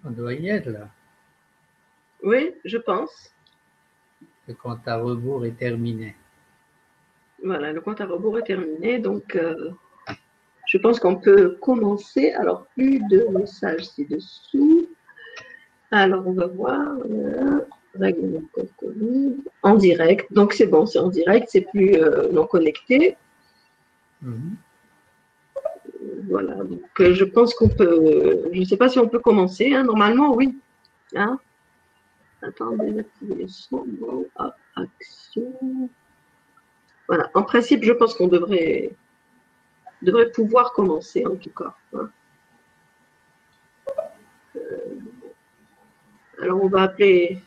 On doit y être là. Oui, je pense. Le compte à rebours est terminé. Voilà, le compte à rebours est terminé, donc je pense qu'on peut commencer. Alors, plus de messages ci-dessous. Alors, on va voir. Règlement code Covid. En direct. Donc, c'est bon, c'est en direct, c'est plus non connecté. Mhm. Voilà, donc je pense qu'on peut. Je ne sais pas si on peut commencer. Hein. Normalement, oui. Hein. Attendez, activer les sons. Bon, ah, action. Voilà, en principe, je pense qu'on devrait pouvoir commencer, en tout cas. Hein. Alors, on va appeler.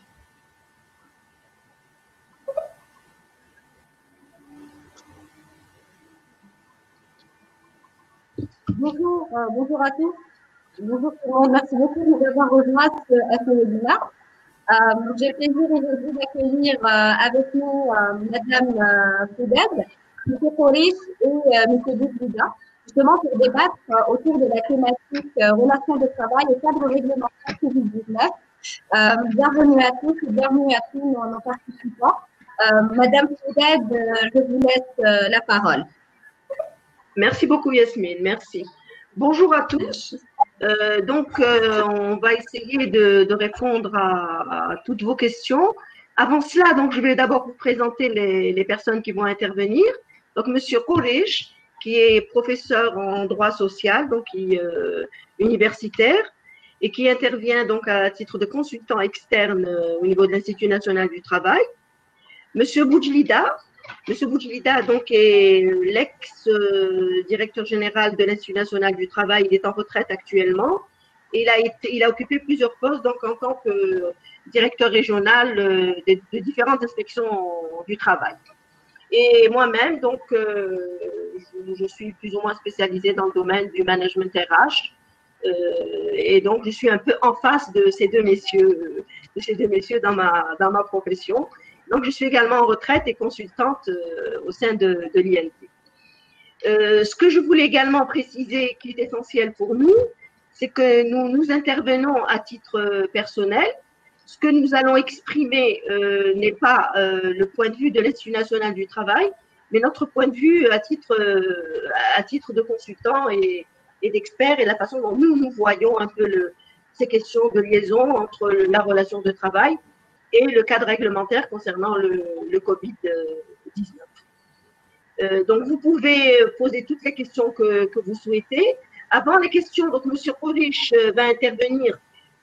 Bonjour, bonjour à tous. Bonjour tout le monde. Merci beaucoup de nous avoir rejoints à ce webinaire. J'ai le plaisir aujourd'hui d'accueillir avec nous Madame Foudad, M. Korish et M. Boudouda, justement pour débattre autour de la thématique relations de travail et cadre réglementaire Covid-19. Bienvenue à tous et bienvenue à tous nos participants. Madame Foudad, je vous laisse la parole. Merci beaucoup, Yasmine. Merci. Bonjour à tous. On va essayer de répondre à toutes vos questions. Avant cela, donc, je vais d'abord vous présenter les personnes qui vont intervenir. Donc, Monsieur Koresh, qui est professeur en droit social, donc universitaire, et qui intervient donc à titre de consultant externe au niveau de l'Institut national du travail. Monsieur Boudjlida, Monsieur Boudjlida donc est l'ex-directeur général de l'Institut national du travail. Il est en retraite actuellement. Il a occupé plusieurs postes donc en tant que directeur régional de différentes inspections du travail. Et moi-même, donc, je suis plus ou moins spécialisée dans le domaine du management RH. Et donc, je suis un peu en face de ces deux messieurs, dans ma profession. Donc, je suis également en retraite et consultante au sein de l'INT. Ce que je voulais également préciser, qui est essentiel pour nous, c'est que nous intervenons à titre personnel. Ce que nous allons exprimer n'est pas le point de vue de l'Institut national du travail, mais notre point de vue à titre de consultant et d'expert et la façon dont nous voyons un peu ces questions de liaison entre la relation de travail et le cadre réglementaire concernant le Covid-19. Donc, vous pouvez poser toutes les questions que vous souhaitez. Avant les questions, donc, M. Kovic va intervenir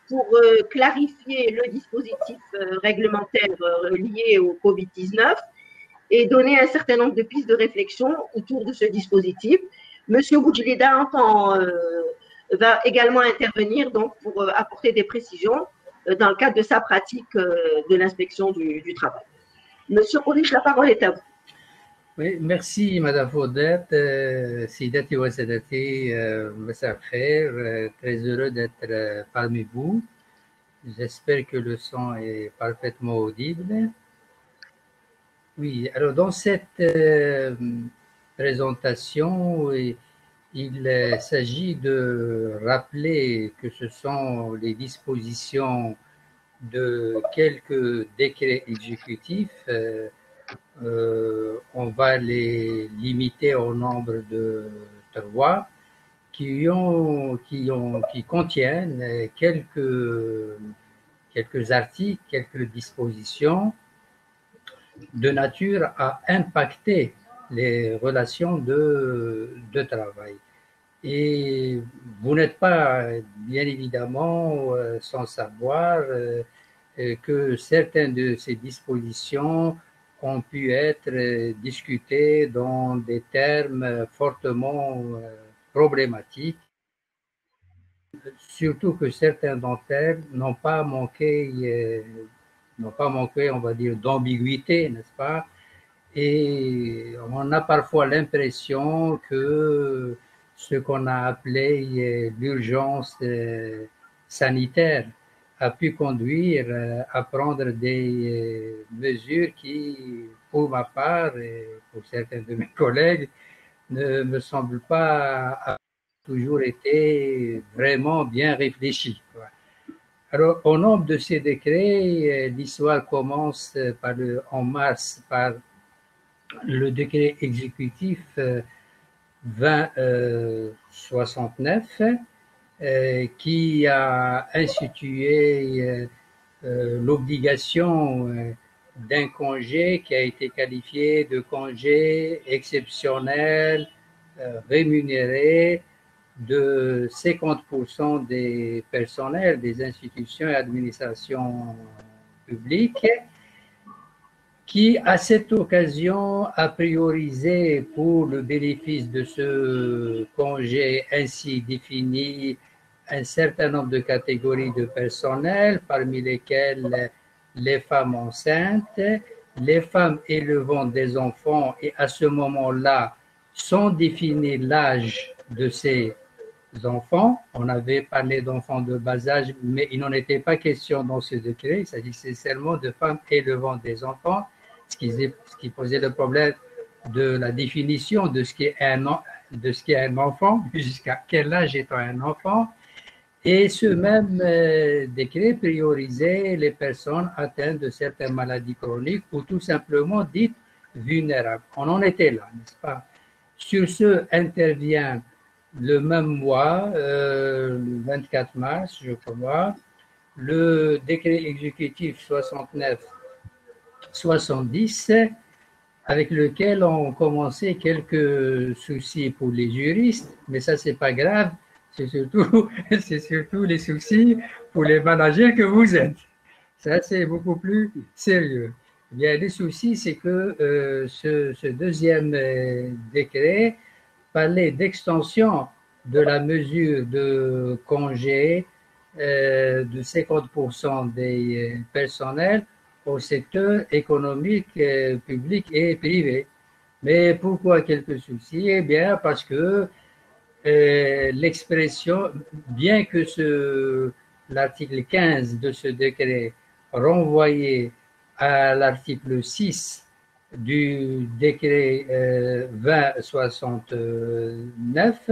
pour clarifier le dispositif réglementaire lié au Covid-19 et donner un certain nombre de pistes de réflexion autour de ce dispositif. M. Boudjlida va également intervenir donc, pour apporter des précisions dans le cadre de sa pratique de l'inspection du travail. Monsieur Kovic, la parole est à vous. Oui, merci Madame Faudette, Sidati wa Sadati, Massa Khair, très heureux d'être parmi vous. J'espère que le son est parfaitement audible. Oui, alors dans cette présentation, il s'agit de rappeler que ce sont les dispositions de quelques décrets exécutifs. On va les limiter au nombre de 3 qui contiennent quelques articles, quelques dispositions de nature à impacter les relations de travail. Et vous n'êtes pas, bien évidemment, sans savoir que certaines de ces dispositions ont pu être discutées dans des termes fortement problématiques, surtout que certains d'entre elles n'ont pas manqué, on va dire, d'ambiguïté, n'est-ce pas? Et on a parfois l'impression que ce qu'on a appelé l'urgence sanitaire a pu conduire à prendre des mesures qui, pour ma part et pour certains de mes collègues, ne me semblent pas avoir toujours été vraiment bien réfléchies. Alors, au nombre de ces décrets, l'histoire commence en mars par le décret exécutif 2069 qui a institué l'obligation d'un congé qui a été qualifié de congé exceptionnel rémunéré de 50% des personnels des institutions et administrations publiques, qui, à cette occasion, a priorisé pour le bénéfice de ce congé ainsi défini un certain nombre de catégories de personnel, parmi lesquelles les femmes enceintes, les femmes élevant des enfants, et à ce moment-là, sont définis l'âge de ces enfants. On avait parlé d'enfants de bas âge, mais il n'en était pas question dans ce décret. Il s'agissait seulement de femmes élevant des enfants, ce qui posait le problème de la définition de ce qu'est un enfant, jusqu'à quel âge est un enfant. Et ce même décret priorisait les personnes atteintes de certaines maladies chroniques ou tout simplement dites vulnérables. On en était là, n'est-ce pas? Sur ce intervient le même mois, le 24 mars, je crois, le décret exécutif 69-70, avec lequel ont commencé quelques soucis pour les juristes, mais ça, c'est pas grave, c'est surtout les soucis pour les managers que vous êtes. Ça, c'est beaucoup plus sérieux. Bien, les soucis, c'est que ce deuxième décret parlait d'extension de la mesure de congé de 50% des personnels au secteur économique, public et privé. Mais pourquoi quelques soucis? Eh bien, parce que l'expression, bien que l'article 15 de ce décret renvoyait à l'article 6 du décret 2069,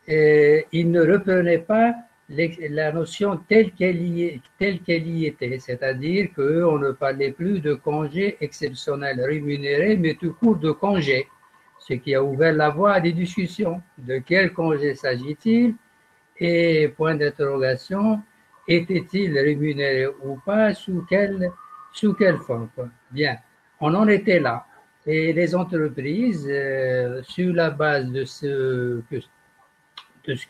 il ne reprenait pas la notion telle qu'elle y était, c'est-à-dire qu'on ne parlait plus de congé exceptionnel rémunéré, mais tout court de congé, ce qui a ouvert la voie à des discussions. De quel congé s'agit-il? Et point d'interrogation, était-il rémunéré ou pas? Sous quelle forme? Bien, on en était là. Et les entreprises, sur la base de ce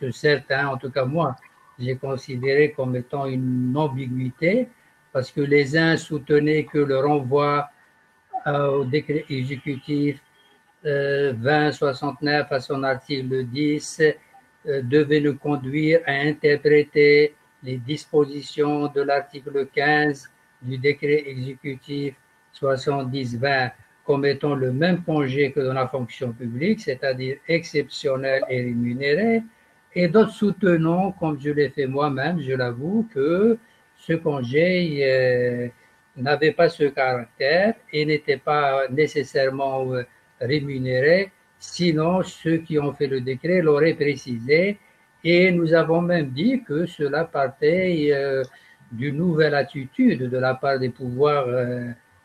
que certains, en tout cas moi, j'ai considéré comme étant une ambiguïté, parce que les uns soutenaient que le renvoi au décret exécutif 2069 à son article 10 devait nous conduire à interpréter les dispositions de l'article 15 du décret exécutif 70-20 comme étant le même congé que dans la fonction publique, c'est-à-dire exceptionnel et rémunéré, et d'autres soutenant, comme je l'ai fait moi-même, je l'avoue, que ce congé n'avait pas ce caractère et n'était pas nécessairement rémunéré, sinon ceux qui ont fait le décret l'auraient précisé, et nous avons même dit que cela partait d'une nouvelle attitude de la part des pouvoirs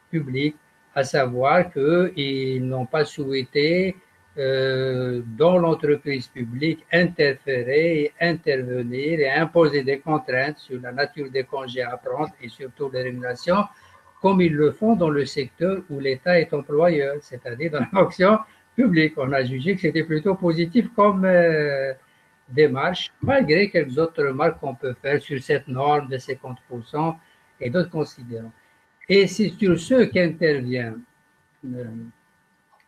publics, à savoir qu'ils n'ont pas souhaité dans l'entreprise publique interférer, intervenir et imposer des contraintes sur la nature des congés à prendre et surtout les rémunérations, comme ils le font dans le secteur où l'État est employeur, c'est-à-dire dans la fonction publique. On a jugé que c'était plutôt positif comme démarche, malgré quelques autres remarques qu'on peut faire sur cette norme de 50% et d'autres considérants. Et c'est sur ce qu'intervient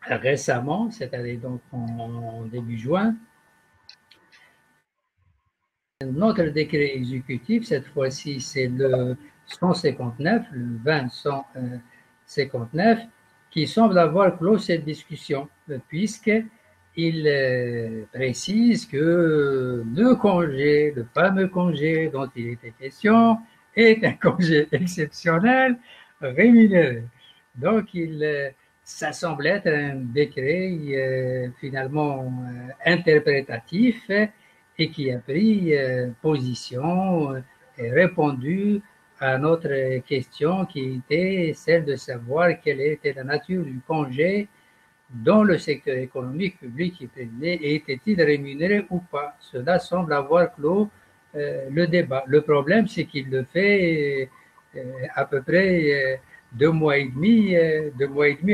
récemment, c'est-à-dire donc en début juin, notre décret exécutif, cette fois-ci c'est le 159, le 20-159, qui semble avoir clos cette discussion, puisqu'il précise que le congé, le fameux congé dont il était question, est un congé exceptionnel rémunéré. Donc, ça semble être un décret finalement interprétatif et qui a pris position répondu à notre question qui était celle de savoir quelle était la nature du congé dans le secteur économique public et privé et était-il rémunéré ou pas. Cela semble avoir clos le débat. Le problème, c'est qu'il le fait à peu près 2 mois et demi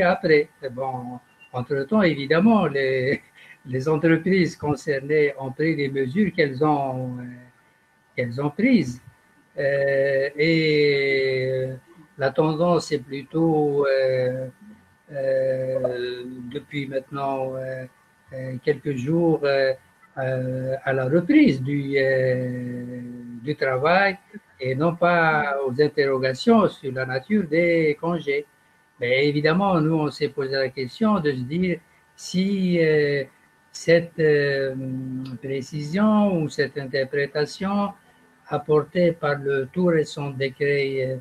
après. Bon, entre-temps, évidemment, les entreprises concernées ont pris les mesures qu'elles ont prises. Et la tendance est plutôt, depuis maintenant quelques jours, à la reprise du travail et non pas aux interrogations sur la nature des congés. Mais évidemment, nous, on s'est posé la question de se dire si cette précision ou cette interprétation apportée par le tout récent décret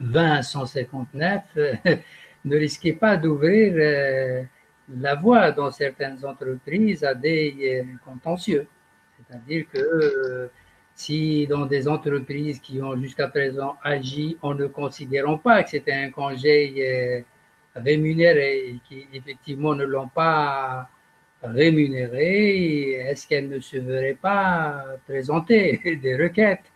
20-159 ne risquait pas d'ouvrir la voie dans certaines entreprises à des contentieux. C'est-à-dire que si dans des entreprises qui ont jusqu'à présent agi en ne considérant pas que c'était un congé rémunéré et qui effectivement ne l'ont pas rémunéré, est-ce qu'elles ne se verraient pas présenter des requêtes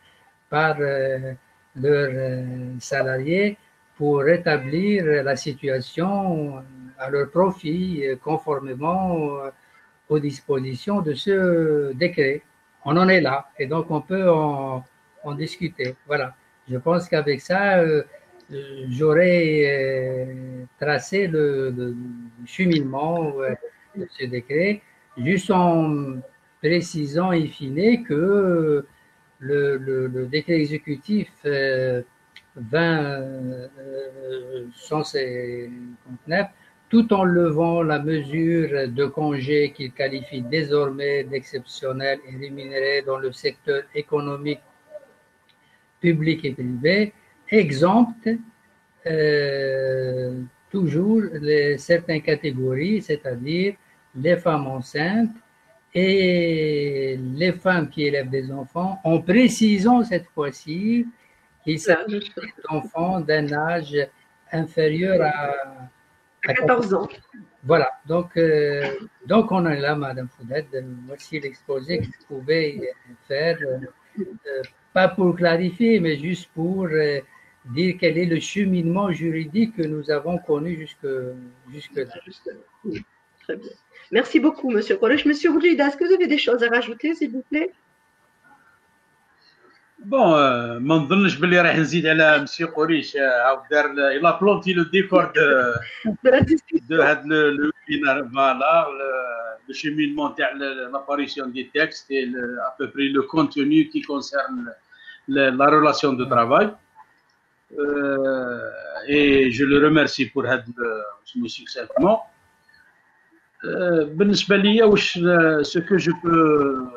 par leurs salariés pour rétablir la situation à leur profit conformément aux dispositions de ce décret. On en est là et donc on peut en discuter. Voilà. Je pense qu'avec ça, j'aurais tracé le cheminement de ce décret, juste en précisant in fine que le décret exécutif 20-159, tout en levant la mesure de congé qu'il qualifie désormais d'exceptionnel et rémunéré dans le secteur économique public et privé, exempte toujours certaines catégories, c'est-à-dire les femmes enceintes et les femmes qui élèvent des enfants, en précisant cette fois-ci qu'il s'agit d'enfants d'un âge inférieur à 14 ans. Voilà, donc on est là, Madame Foudet. Voici l'exposé que je pouvais faire, pas pour clarifier, mais juste pour dire quel est le cheminement juridique que nous avons connu jusque-là. Très bien. Merci beaucoup, Monsieur Koresh. Monsieur Oujida, est-ce que vous avez des choses à rajouter, s'il vous plaît? بون ما نظنش باللي راح نزيد على مسيو قريش عاود دار الى بلونتي لو ديكور دو هاد لو ويبينار فوالا لو شيمينمون تاع لاباريسيون دي تيكست اي ا peu près le contenu qui concerne la relation de travail et je le remercie pour هاد son succinctement. بالنسبه ليا واش ce que je peux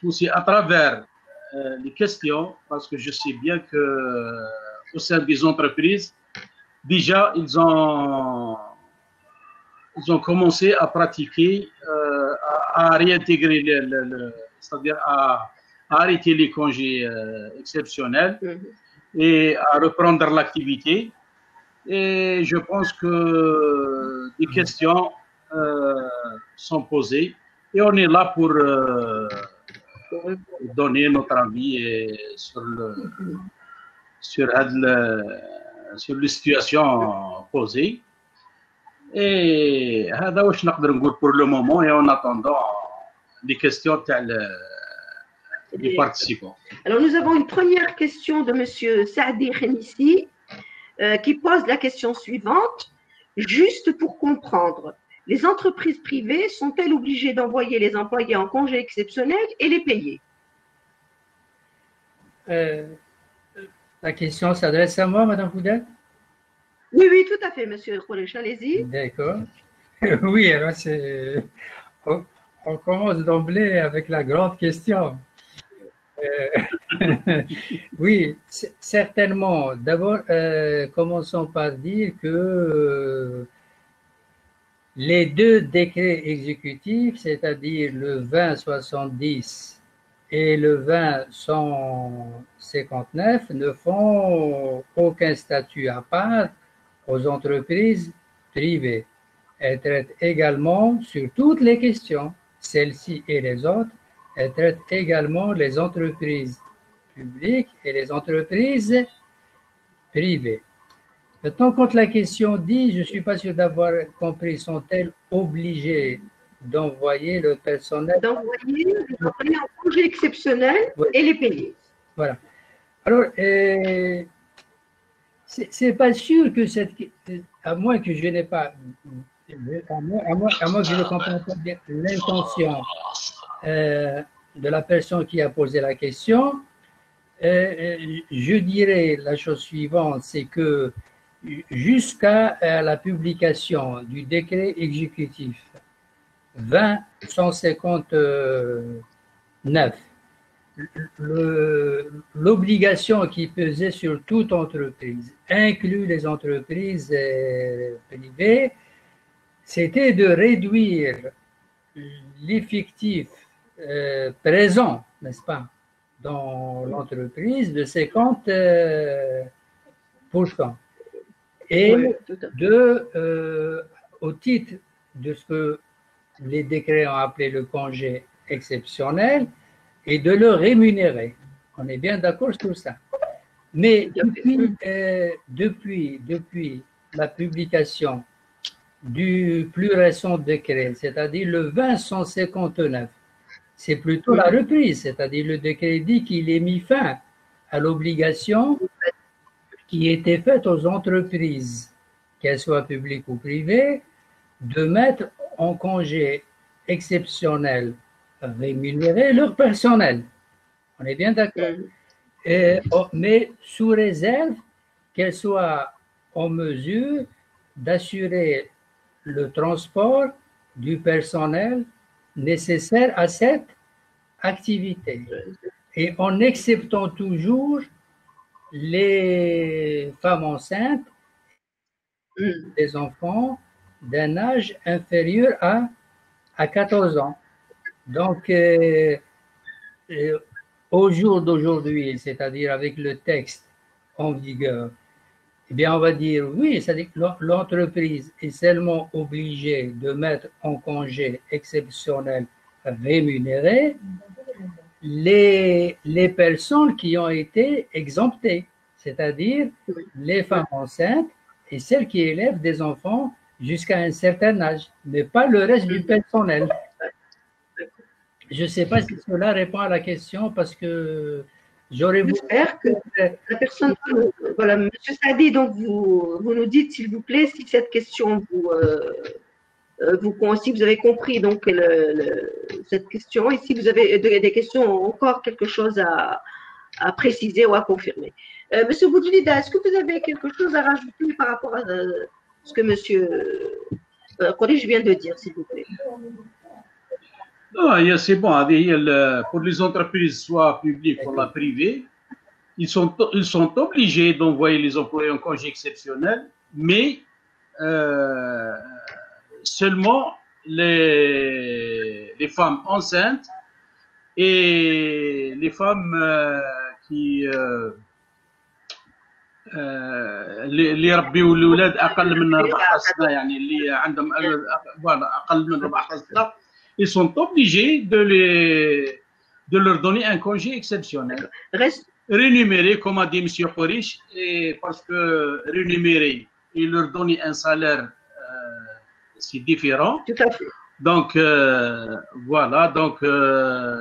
pousser à travers les questions, parce que je sais bien que au sein des entreprises, déjà ils ont commencé à pratiquer, à réintégrer, c'est-à-dire à arrêter les congés exceptionnels et à reprendre l'activité. Et je pense que des questions sont posées et on est là pour donner notre avis sur les situations posées. Et هذا واش نقدر نقول pour le moment et en attendant les questions des participants. Alors nous avons une première question de Monsieur Saadi Khemissi qui pose la question suivante. Juste pour comprendre, les entreprises privées sont-elles obligées d'envoyer les employés en congé exceptionnel et les payer? La question s'adresse à moi, Madame Foudet? Oui, oui, tout à fait, Monsieur Kholesh, allez-y. D'accord. Oui, alors on commence d'emblée avec la grande question. Oui, certainement. D'abord, commençons par dire que les deux décrets exécutifs, c'est-à-dire le 20-70 et le 20-159 ne font aucun statut à part aux entreprises privées. Elles traitent également sur toutes les questions, celles-ci et les autres, elles traitent également les entreprises publiques et les entreprises privées. Maintenant, quand la question dit, je ne suis pas sûr d'avoir compris, sont-elles obligées d'envoyer le personnel? D'envoyer en congé exceptionnel Oui. et les payer. Voilà. Alors, c'est pas sûr que à moins que je n'ai pas, à moins que je ne comprenne pas bien l'intention de la personne qui a posé la question, je dirais la chose suivante, c'est que jusqu'à la publication du décret exécutif 20-159, l'obligation qui pesait sur toute entreprise, inclus les entreprises privées, c'était de réduire l'effectif présent, n'est-ce pas, dans l'entreprise de 50%. Et Oui, au titre de ce que les décrets ont appelé le congé exceptionnel, et de le rémunérer. On est bien d'accord sur ça. Mais depuis la publication du plus récent décret, c'est-à-dire le 20-159, c'est plutôt la reprise, c'est-à-dire le décret dit qu'il est mis fin à l'obligation qui était faite aux entreprises, qu'elles soient publiques ou privées, de mettre en congé exceptionnel rémunérer leur personnel. On est bien d'accord. Mais sous réserve qu'elles soient en mesure d'assurer le transport du personnel nécessaire à cette activité. Et en acceptant toujours les femmes enceintes, les enfants d'un âge inférieur à 14 ans. Donc, au jour d'aujourd'hui, c'est-à-dire avec le texte en vigueur, eh bien, on va dire oui, c'est-à-dire que l'entreprise est seulement obligée de mettre en congé exceptionnel rémunéré les personnes qui ont été exemptées, c'est-à-dire les femmes enceintes et celles qui élèvent des enfants jusqu'à un certain âge, mais pas le reste du personnel. Je ne sais pas si cela répond à la question parce que j'aurais voulu... J'espère que la personne... Voilà, M. Sadi, donc vous nous dites, s'il vous plaît, si cette question si vous avez compris donc cette question et si vous avez des questions, encore quelque chose à préciser ou à confirmer. Monsieur Boudjlida, est-ce que vous avez quelque chose à rajouter par rapport à ce que Monsieur Kodesh vient de dire, s'il vous plaît? Non, c'est bon. Pour les entreprises, soit publiques ou privées, ils sont obligés d'envoyer les employés en congé exceptionnel, mais seulement les femmes enceintes et les femmes qui اللي يربيوا الاولاد اقل من 14 سنه يعني اللي عندهم اقل من 14 سنه ils sont obligés de leur donner un congé exceptionnel. Rémunéré, comme a dit M. Khourish, parce que rémunéré et leur donner un salaire, c'est différent. Tout à fait. Donc, voilà, donc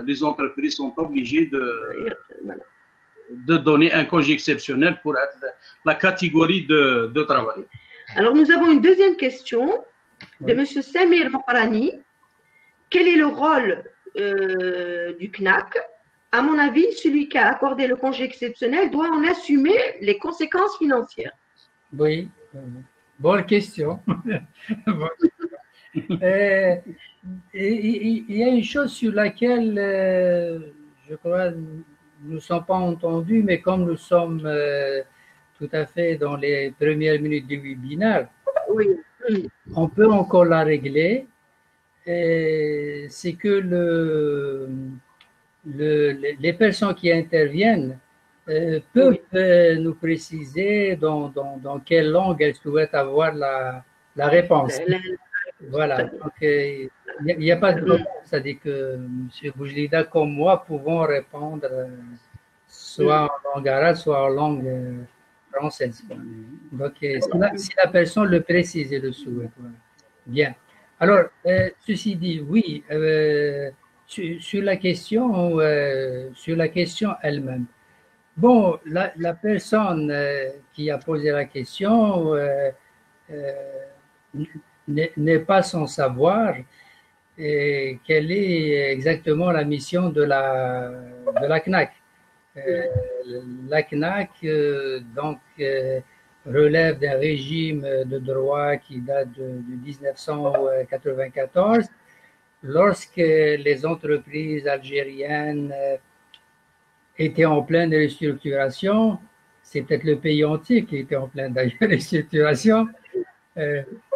les entreprises sont obligées de donner un congé exceptionnel pour être la catégorie de travail. Alors, nous avons une deuxième question de M. Samir Moharani. Quel est le rôle du CNAC? À mon avis, celui qui a accordé le congé exceptionnel doit en assumer les conséquences financières. Oui, bonne question. Il y a une chose sur laquelle, je crois, nous ne sommes pas entendus, mais comme nous sommes tout à fait dans les premières minutes du webinaire, oui. On peut encore la régler. C'est que les personnes qui interviennent peuvent nous préciser dans quelle langue elles souhaitent avoir la réponse. Voilà. Donc, il n'y a pas de problème. C'est-à-dire que M. Boujlida, comme moi, pouvons répondre soit en langue arabe, soit en langue française. Donc, si la personne le précise et le souhaite. Voilà. Bien. Alors, ceci dit, oui, sur la question elle-même. Bon, la personne qui a posé la question n'est pas sans savoir quelle est exactement la mission de la CNAC. La CNAC donc relève d'un régime de droit qui date de 1994, lorsque les entreprises algériennes étaient en pleine restructuration. C'est peut-être le pays entier qui était en pleine restructuration, qui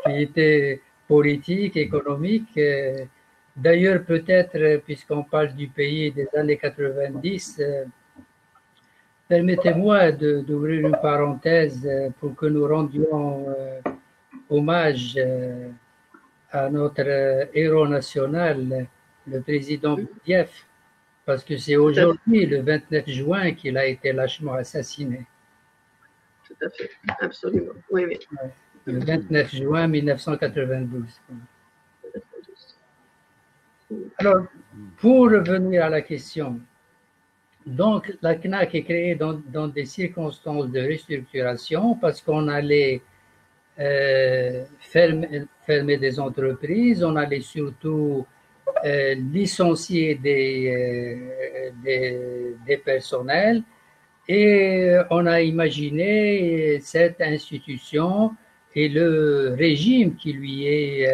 était politique, économique. D'ailleurs, peut-être, puisqu'on parle du pays des années 90, permettez-moi d'ouvrir une parenthèse pour que nous rendions hommage à notre héros national, le président Boudiaf, parce que c'est aujourd'hui, le 29 juin, qu'il a été lâchement assassiné. Tout à fait, absolument. Oui, oui. Le 29 juin 1992. Alors, pour revenir à la question, donc la CNAC est créée dans des circonstances de restructuration parce qu'on allait fermer des entreprises, on allait surtout licencier des personnels, et on a imaginé cette institution et le régime qui lui est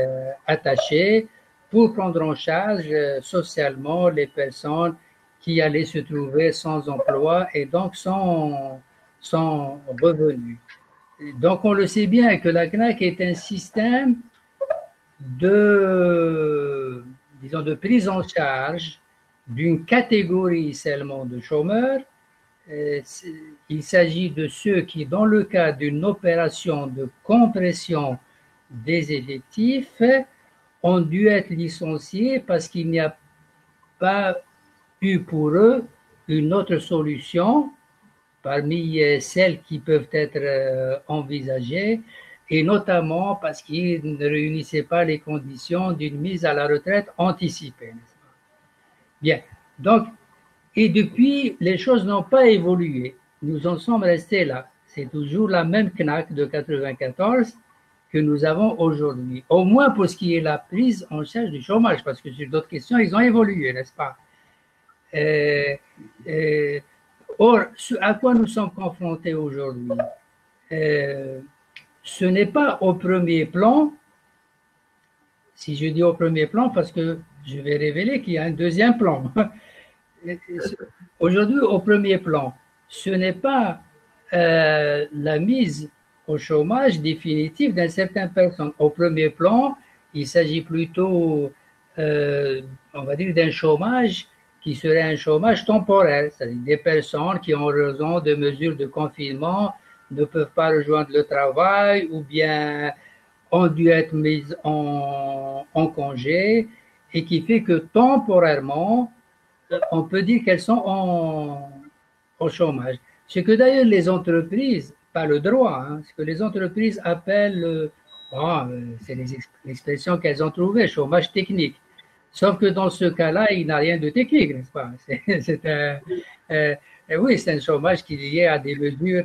attaché pour prendre en charge socialement les personnes qui allaient se trouver sans emploi et donc sans revenus. Donc on le sait bien que la CNAC est un système de prise en charge d'une catégorie seulement de chômeurs. Il s'agit de ceux qui, dans le cas d'une opération de compression des effectifs, ont dû être licenciés parce qu'il n'y a pas eu pour eux une autre solution parmi celles qui peuvent être envisagées, et notamment parce qu'ils ne réunissaient pas les conditions d'une mise à la retraite anticipée. Bien, donc, et depuis, les choses n'ont pas évolué. Nous en sommes restés là. C'est toujours la même CNAC de 1994 que nous avons aujourd'hui. Au moins pour ce qui est la prise en charge du chômage, parce que sur d'autres questions, ils ont évolué, n'est-ce pas? Or, à quoi nous sommes confrontés aujourd'hui? Ce n'est pas au premier plan, si je dis au premier plan, parce que je vais révéler qu'il y a un deuxième plan. Aujourd'hui, au premier plan, ce n'est pas la mise au chômage définitif d'une certaine personne. Au premier plan, il s'agit plutôt, on va dire, d'un chômage qui serait un chômage temporaire, c'est-à-dire des personnes qui, en raison de mesures de confinement, ne peuvent pas rejoindre le travail ou bien ont dû être mises en congé, et qui fait que temporairement, on peut dire qu'elles sont au chômage. Ce que d'ailleurs les entreprises, pas le droit, ce que les entreprises appellent, c'est l'expression qu'elles ont trouvée, chômage technique. Sauf que dans ce cas-là, il n'a rien de technique, n'est-ce pas? Oui, c'est un chômage qui est lié à des mesures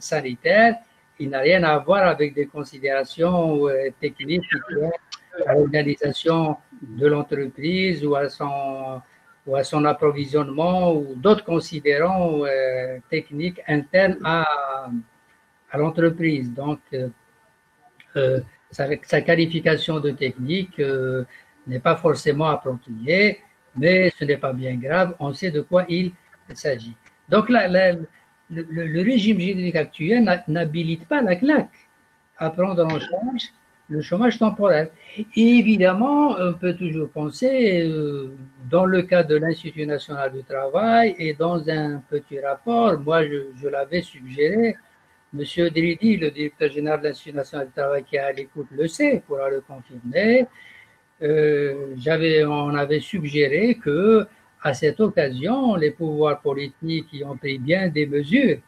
sanitaires. Il n'a rien à voir avec des considérations techniques à l'organisation de l'entreprise ou à son approvisionnement ou d'autres considérants techniques internes à l'entreprise. Donc, sa qualification de technique n'est pas forcément appropriée, mais ce n'est pas bien grave, on sait de quoi il s'agit. Donc, le régime juridique actuel n'habilite pas la CNAC à prendre en charge le chômage temporaire. Et évidemment, on peut toujours penser dans le cadre de l'Institut national du travail et dans un petit rapport, moi je l'avais suggéré, M. Dridi, le directeur général de l'Institut national du travail qui est à l'écoute le sait, pourra le confirmer, on avait suggéré que à cette occasion, les pouvoirs politiques qui ont pris bien des mesures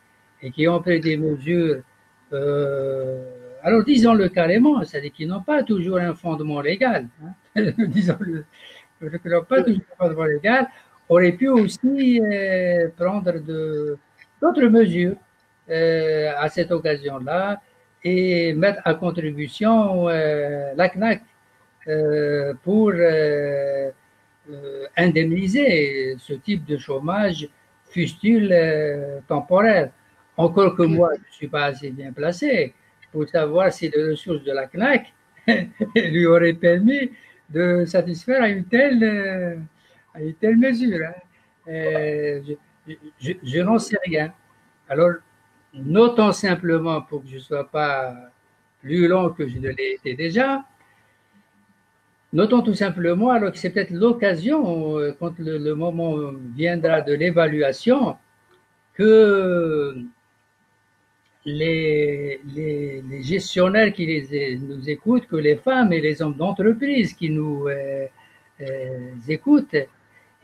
et qui ont pris des mesures, alors disons-le carrément, c'est-à-dire qu'ils n'ont pas toujours un fondement légal, hein, disons-le, qui n'ont pas toujours un fondement légal, auraient pu aussi prendre d'autres mesures à cette occasion-là et mettre à contribution la CNAC pour indemniser ce type de chômage, fût-il temporaire. Encore que moi, je ne suis pas assez bien placé pour savoir si les ressources de la CNAC lui auraient permis de satisfaire à une telle mesure. Hein. Je n'en sais rien. Alors, notons simplement, pour que je ne sois pas plus long que je ne l'ai été déjà, notons tout simplement, alors que c'est peut-être l'occasion, quand le moment viendra de l'évaluation, que les gestionnaires qui nous écoutent, que les femmes et les hommes d'entreprise qui nous écoutent,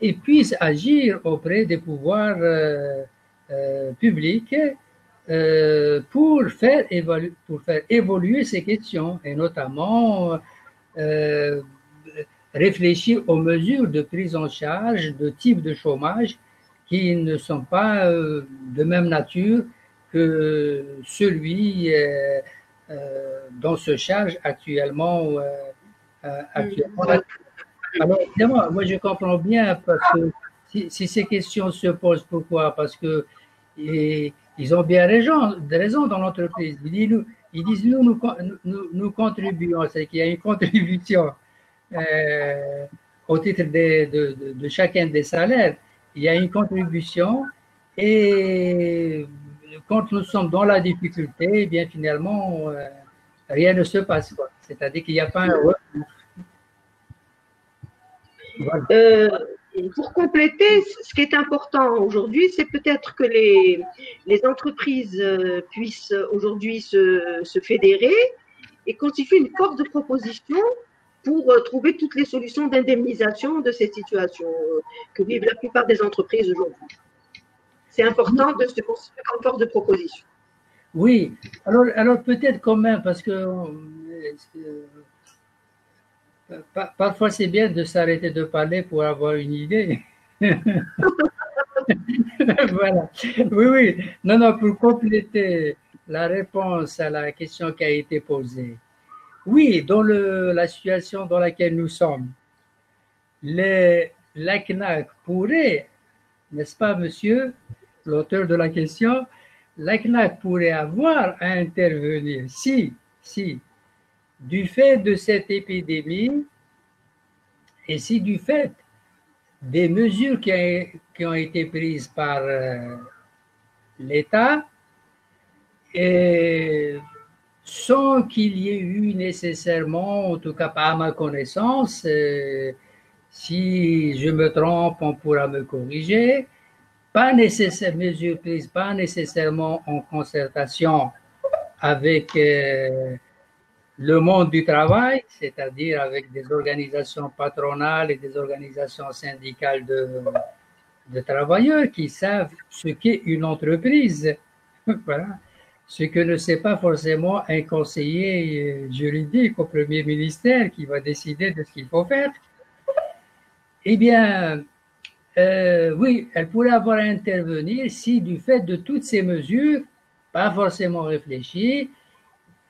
et puissent agir auprès des pouvoirs publics pour faire évoluer ces questions, et notamment réfléchir aux mesures de prise en charge de types de chômage qui ne sont pas de même nature que celui dont se charge actuellement. Alors, évidemment, moi je comprends bien parce que si ces questions se posent, pourquoi? Parce que ils ont bien raison dans l'entreprise. Ils disent nous contribuons, c'est qu'il y a une contribution au titre de chacun des salaires. Il y a une contribution et quand nous sommes dans la difficulté, eh bien finalement, rien ne se passe. C'est-à-dire qu'il n'y a pas un retour. Voilà. Pour compléter, ce qui est important aujourd'hui, c'est peut-être que les entreprises puissent aujourd'hui se fédérer et constituer une force de proposition pour trouver toutes les solutions d'indemnisation de cette situation que vivent la plupart des entreprises aujourd'hui. C'est important de se constituer comme force de proposition. Oui, alors peut-être quand même, parce que parfois c'est bien de s'arrêter de parler pour avoir une idée. Voilà. Oui. Non, pour compléter la réponse à la question qui a été posée. Oui, dans la situation dans laquelle nous sommes, la CNAC pourrait, n'est-ce pas, monsieur, l'auteur de la question, la CNAC pourrait avoir à intervenir si, du fait de cette épidémie et si du fait des mesures qui ont été prises par l'État, sans qu'il y ait eu nécessairement, en tout cas pas à ma connaissance, si je me trompe, on pourra me corriger, mesures prises pas nécessairement en concertation avec le monde du travail, c'est-à-dire avec des organisations patronales et des organisations syndicales de travailleurs qui savent ce qu'est une entreprise. Voilà. Ce que ne sait pas forcément un conseiller juridique au Premier ministère qui va décider de ce qu'il faut faire. Eh bien, oui, elle pourrait avoir à intervenir si du fait de toutes ces mesures, pas forcément réfléchies,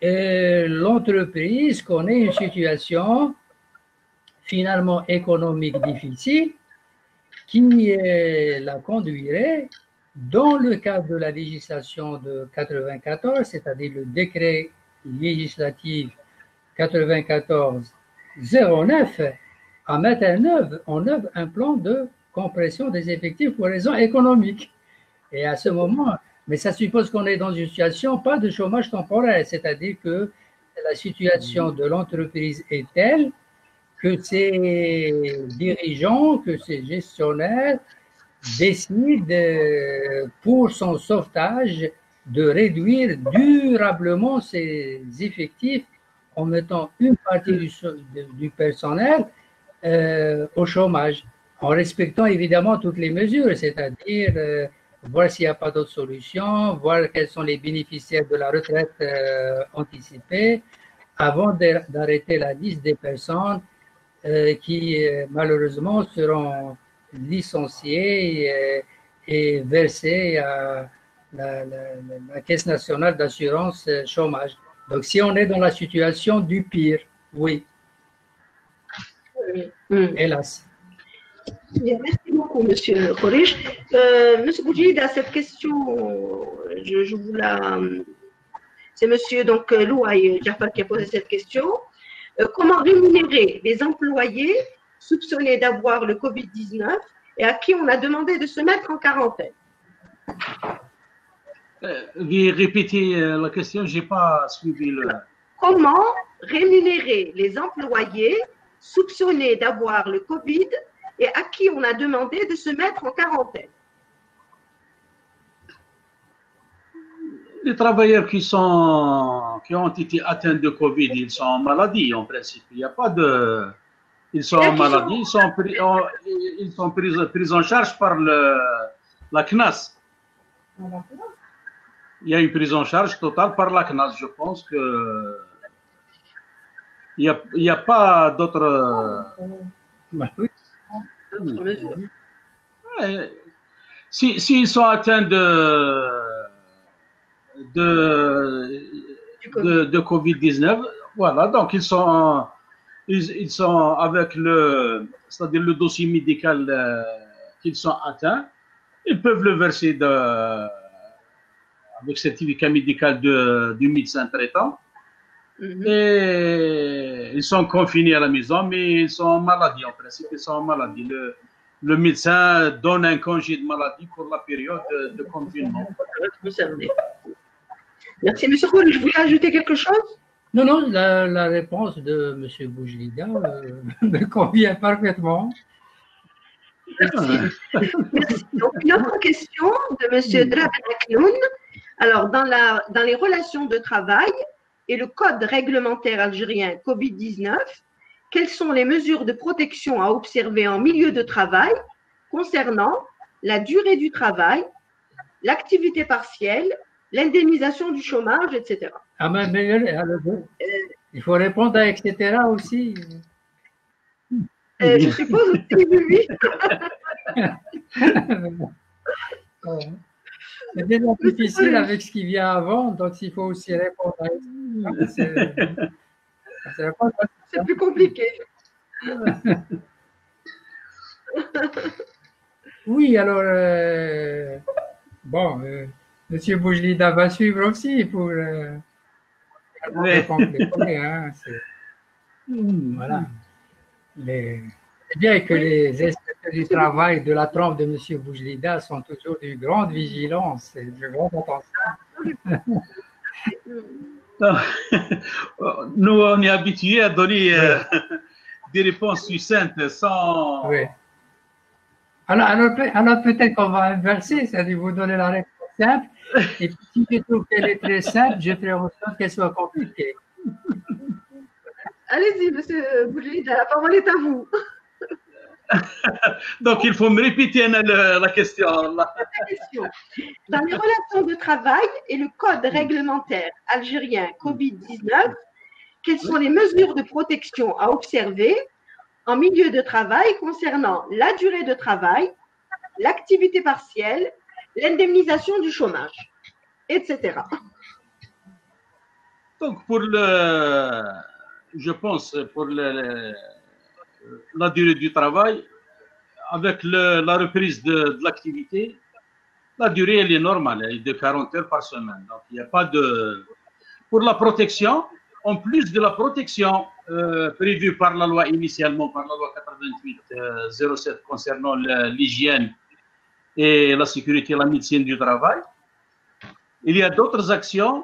l'entreprise connaît une situation finalement économique difficile qui la conduirait dans le cadre de la législation de 94, c'est-à-dire le décret législatif 94-09, à mettre en œuvre un plan de compression des effectifs pour raisons économiques. Et à ce moment, mais ça suppose qu'on est dans une situation pas de chômage temporaire, c'est-à-dire que la situation de l'entreprise est telle que ces dirigeants, que ces gestionnaires décident pour son sauvetage de réduire durablement ses effectifs en mettant une partie du personnel au chômage, en respectant évidemment toutes les mesures, c'est-à-dire voir s'il n'y a pas d'autres solutions, voir quels sont les bénéficiaires de la retraite anticipée, avant d'arrêter la liste des personnes qui malheureusement seront licenciées et versées à la Caisse nationale d'assurance chômage. Donc si on est dans la situation du pire, oui. Hélas. Merci beaucoup, Monsieur Khorish. Monsieur Boujlida, cette question, je vous la... C'est Monsieur donc, Louaï Jafar qui a posé cette question. Comment rémunérer les employés soupçonnés d'avoir le Covid-19 et à qui on a demandé de se mettre en quarantaine? Répétez la question, je n'ai pas suivi le... Comment rémunérer les employés soupçonnés d'avoir le Covid et à qui on a demandé de se mettre en quarantaine? Les travailleurs qui ont été atteints de Covid, ils sont en maladie en principe. Il n'y a pas de... Ils sont en maladie, ils sont pris en charge par la CNAS. Il y a une prise en charge totale par la CNAS. Je pense que il n'y a pas d'autres... S'ils sont atteints de Covid-19, voilà, donc ils sont avec c'est-à-dire le dossier médical qu'ils sont atteints, ils peuvent le verser avec certificat médical du médecin traitant. Et ils sont confinés à la maison, mais ils sont en maladie, en principe, ils sont en maladie. Le médecin donne un congé de maladie pour la période de confinement. Merci, M. Khoul. Je voulais ajouter quelque chose? Non, non, la réponse de M. Boujlida me convient parfaitement. Merci. Merci. Donc, une autre question de M. Draben Aknoun. Alors, dans les relations de travail et le code réglementaire algérien Covid-19, quelles sont les mesures de protection à observer en milieu de travail concernant la durée du travail, l'activité partielle, l'indemnisation du chômage, etc. Ah, mais il faut répondre à etc. aussi. Je suppose aussi, oui. C'est déjà difficile avec ce qui vient avant, donc il faut aussi répondre à c'est plus compliqué. Oui, alors, bon, M. Boujlida va suivre aussi pour compléter. Hein, voilà. C'est bien que les inspecteurs du travail de la trempe de M. Boujlida sont toujours d'une grande vigilance et de grande attention. Nous, on est habitués à donner des réponses succinctes sans... Oui. Alors peut-être qu'on va inverser, c'est-à-dire vous donner la réponse simple, et puis si je trouve qu'elle est très simple, je ferai en sorte qu'elle soit compliquée. Allez-y, M. Boujlida, la parole est à vous. Donc, il faut me répéter la question. Dans les relations de travail et le code réglementaire algérien Covid-19, quelles sont les mesures de protection à observer en milieu de travail concernant la durée de travail, l'activité partielle, l'indemnisation du chômage, etc. Donc, je pense, pour la durée du travail, avec la reprise de l'activité, la durée, elle est normale, elle est de 40 heures par semaine. Donc, il n'y a pas de... Pour la protection, en plus de la protection prévue par la loi initialement, par la loi 88-07 concernant l'hygiène et la sécurité et la médecine du travail, il y a d'autres actions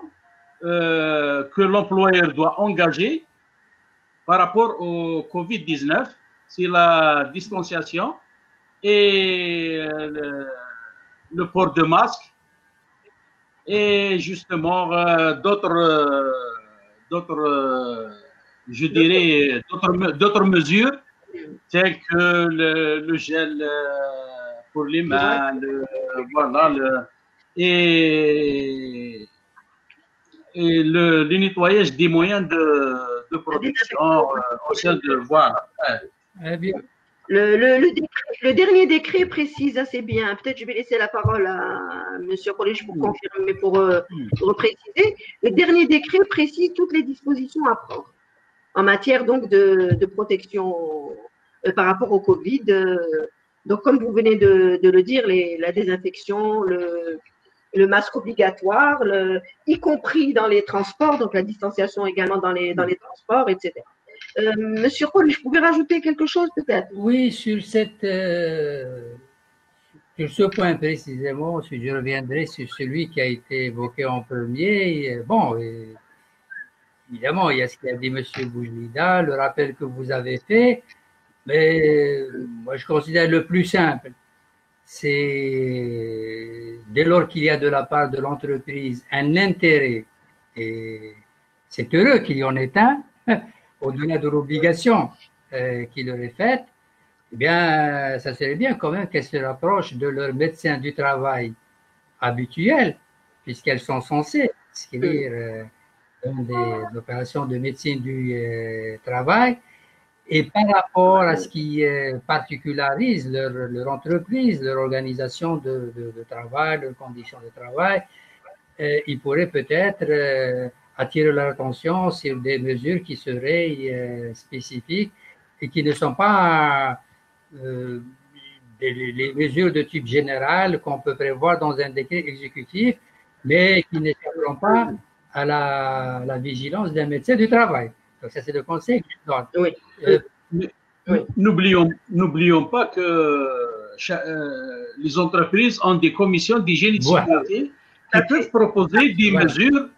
que l'employeur doit engager par rapport au Covid-19, c'est la distanciation et le port de masque et justement je dirais, d'autres mesures telles que le gel pour les mains, voilà, et le nettoyage des moyens de protection au sein de voilà. Le dernier décret précise assez bien. Peut-être je vais laisser la parole à M. Collège pour confirmer, pour préciser. Le dernier décret précise toutes les dispositions à prendre en matière donc de protection par rapport au Covid. Donc, comme vous venez de le dire, la désinfection, le masque obligatoire, y compris dans les transports, donc la distanciation également dans les transports, etc. Monsieur Paul, je pouvais rajouter quelque chose peut-être? Oui, sur ce point précisément, si je reviendrai sur celui qui a été évoqué en premier. Bon, évidemment, il y a ce qu'a dit M. Boujlida, le rappel que vous avez fait, mais moi je considère le plus simple, c'est dès lors qu'il y a de la part de l'entreprise un intérêt, et c'est heureux qu'il y en ait un, au-delà de l'obligation qui leur est faite, eh bien, ça serait bien quand même qu'elles se rapprochent de leur médecin du travail habituel, puisqu'elles sont censées inscrire des opérations de médecine du travail. Et par rapport à ce qui particularise leur entreprise, leur organisation de travail, leurs conditions de travail, ils pourraient peut-être attirer leur attention sur des mesures qui seraient spécifiques et qui ne sont pas les mesures de type général qu'on peut prévoir dans un décret exécutif, mais qui n'échapperont pas à la vigilance d'un médecin du travail. Donc ça, c'est le conseil que je donne. Oui. N'oublions pas que les entreprises ont des commissions d'hygiène et de sécurité qui peuvent proposer des mesures.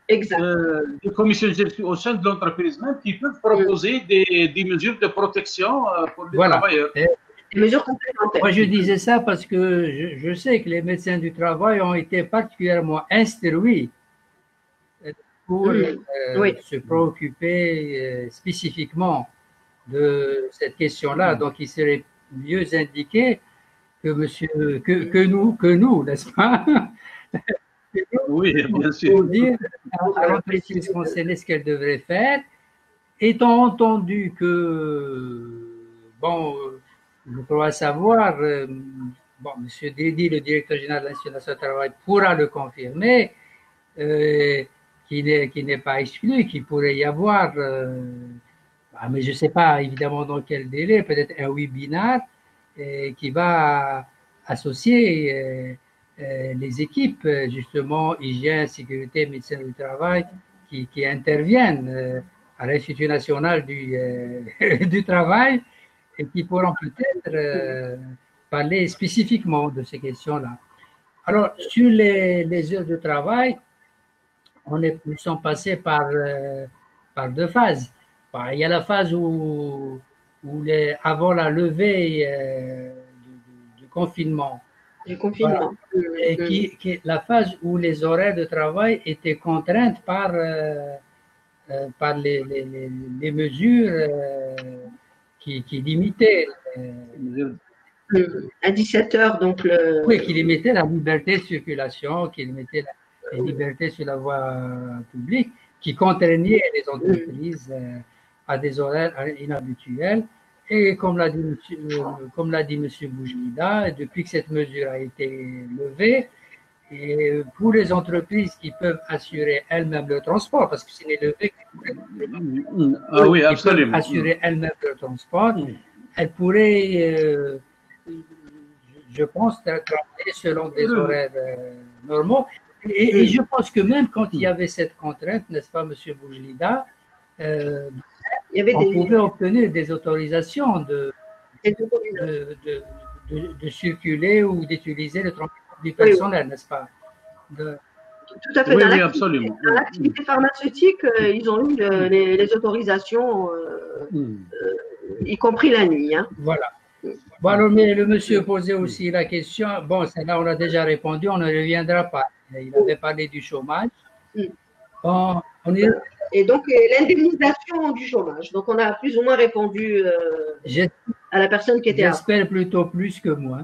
Des commissions au sein de l'entreprise même qui peuvent proposer des mesures de protection pour les travailleurs. Des mesures complémentaires. Moi, je disais ça parce que je sais que les médecins du travail ont été particulièrement instruits pour se préoccuper spécifiquement de cette question-là. Donc, il serait mieux indiqué que nous, n'est-ce pas? Oui, bien sûr. Pour dire à l'entreprise concernée ce qu'elle devrait faire, étant entendu que, bon, je crois savoir, bon, M. Dédi, le directeur général de l'Institut national du travail, pourra le confirmer, qui n'est pas exclu, qu'il pourrait y avoir, mais je ne sais pas évidemment dans quel délai, peut-être un webinaire qui va associer les équipes, justement, hygiène, sécurité, médecine du travail, qui interviennent à l'Institut national du travail et qui pourront peut-être parler spécifiquement de ces questions-là. Alors, sur les heures de travail, nous sommes passés par deux phases. Il y a la phase où avant la levée du confinement, voilà. Et qui est la phase où les horaires de travail étaient contraintes par les mesures qui limitaient. À 17h, donc oui, qui limitaient la liberté de circulation, qui limitaient la liberté sur la voie publique, qui contraignaient les entreprises à des horaires inhabituels. Et comme l'a dit M. Boujlida, depuis que cette mesure a été levée, et pour les entreprises qui peuvent assurer elles-mêmes le transport, parce que c'est levé, oui, absolument. Assurer elles-mêmes le transport, elles pourraient, je pense, travailler selon des horaires normaux. Et je pense que même quand il y avait cette contrainte, n'est-ce pas, M. Boujlida, on pouvait obtenir des autorisations de circuler ou d'utiliser le transport du personnel, n'est-ce pas? Tout à fait. Oui, Dans oui, absolument. l'activité pharmaceutique, ils ont eu les autorisations, y compris la nuit. Hein. Voilà. Bon, alors, mais le monsieur posait aussi la question. Bon, celle-là, on a déjà répondu, on ne reviendra pas. Il avait parlé du chômage. On est... Et donc, l'indemnisation du chômage. Donc, on a plus ou moins répondu à la personne qui était à. J'espère plutôt plus que moi.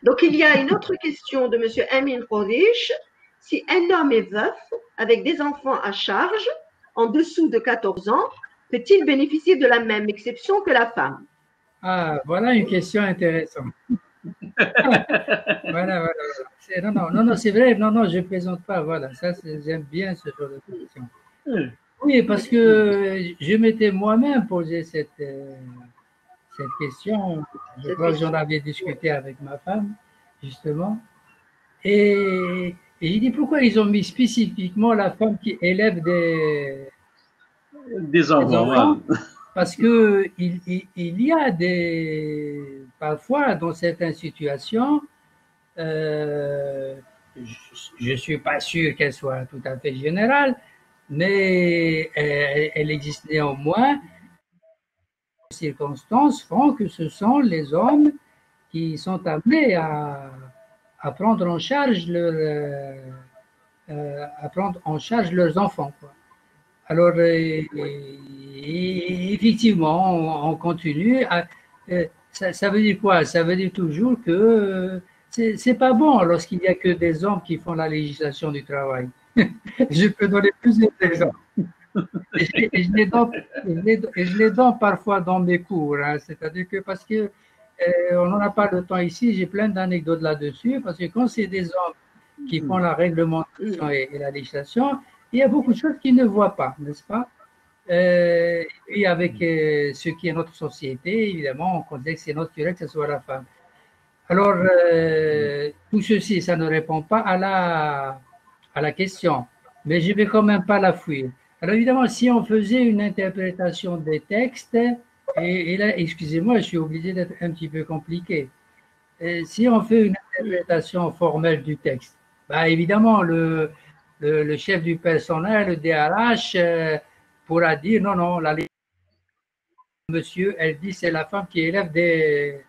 Donc, il y a une autre question de monsieur Amin Khodish. Si un homme est veuf avec des enfants à charge en dessous de 14 ans, peut-il bénéficier de la même exception que la femme? Ah, voilà une question intéressante. Voilà. Non, c'est vrai. Non, je ne plaisante pas. Voilà, ça, j'aime bien ce genre de question. Oui, parce que je m'étais moi-même posé cette question. Je crois que j'en avais discuté avec ma femme, justement. Et j'ai dit pourquoi ils ont mis spécifiquement la femme qui élève des enfants. Parce que il y a parfois dans certaines situations, je ne suis pas sûr qu'elle soit tout à fait générale, mais elle existe néanmoins. Les circonstances font que ce sont les hommes qui sont amenés à prendre en charge leurs enfants, quoi. Alors, effectivement, on continue. Ça veut dire quoi? Ça veut dire toujours que c'est pas bon lorsqu'il n'y a que des hommes qui font la législation du travail. Je peux donner plusieurs exemples. Et je les donne parfois dans mes cours. Hein. C'est-à-dire que parce que on n'en a pas le temps ici, j'ai plein d'anecdotes là-dessus. Parce que quand c'est des hommes qui font la réglementation et la législation, il y a beaucoup de choses qu'ils ne voient pas, n'est-ce pas? Et puis avec ce qui est notre société, évidemment, on considère que c'est naturel que ce soit la femme. Alors, tout ceci, ça ne répond pas à la question, mais je ne vais quand même pas la fuir. Alors évidemment, si on faisait une interprétation des textes, et là, excusez-moi, je suis obligé d'être un petit peu compliqué. Si on fait une interprétation formelle du texte, bah évidemment, le chef du personnel, le DRH, pourra dire non, monsieur, elle dit c'est la femme qui élève des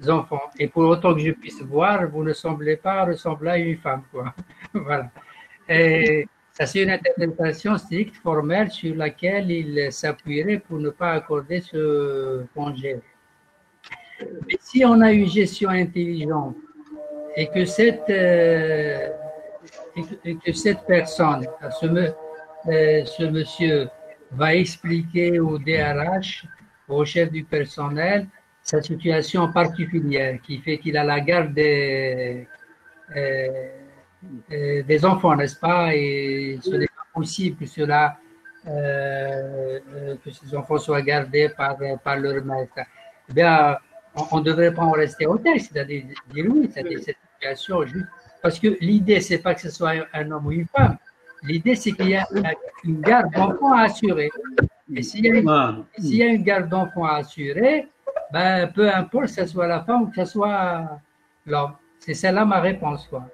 enfants. Et pour autant que je puisse voir, vous ne semblez pas ressembler à une femme, quoi. Voilà. Et ça, c'est une interprétation stricte, formelle, sur laquelle il s'appuierait pour ne pas accorder ce congé. Mais si on a une gestion intelligente et que cette personne, ce monsieur, va expliquer au DRH, au chef du personnel, sa situation particulière qui fait qu'il a la garde des enfants, n'est-ce pas? Et ce n'est pas possible que que ces enfants soient gardés par leur maître. Eh bien, on ne devrait pas en rester au texte, c'est-à-dire dire oui, c'est cette situation juste. Parce que l'idée, c'est pas que ce soit un homme ou une femme. L'idée, c'est qu'il y a une garde d'enfants à assurer. Et s'il y a une garde d'enfants à assurer, ben, peu importe que ce soit la femme ou que ce soit l'homme. C'est celle-là ma réponse, quoi.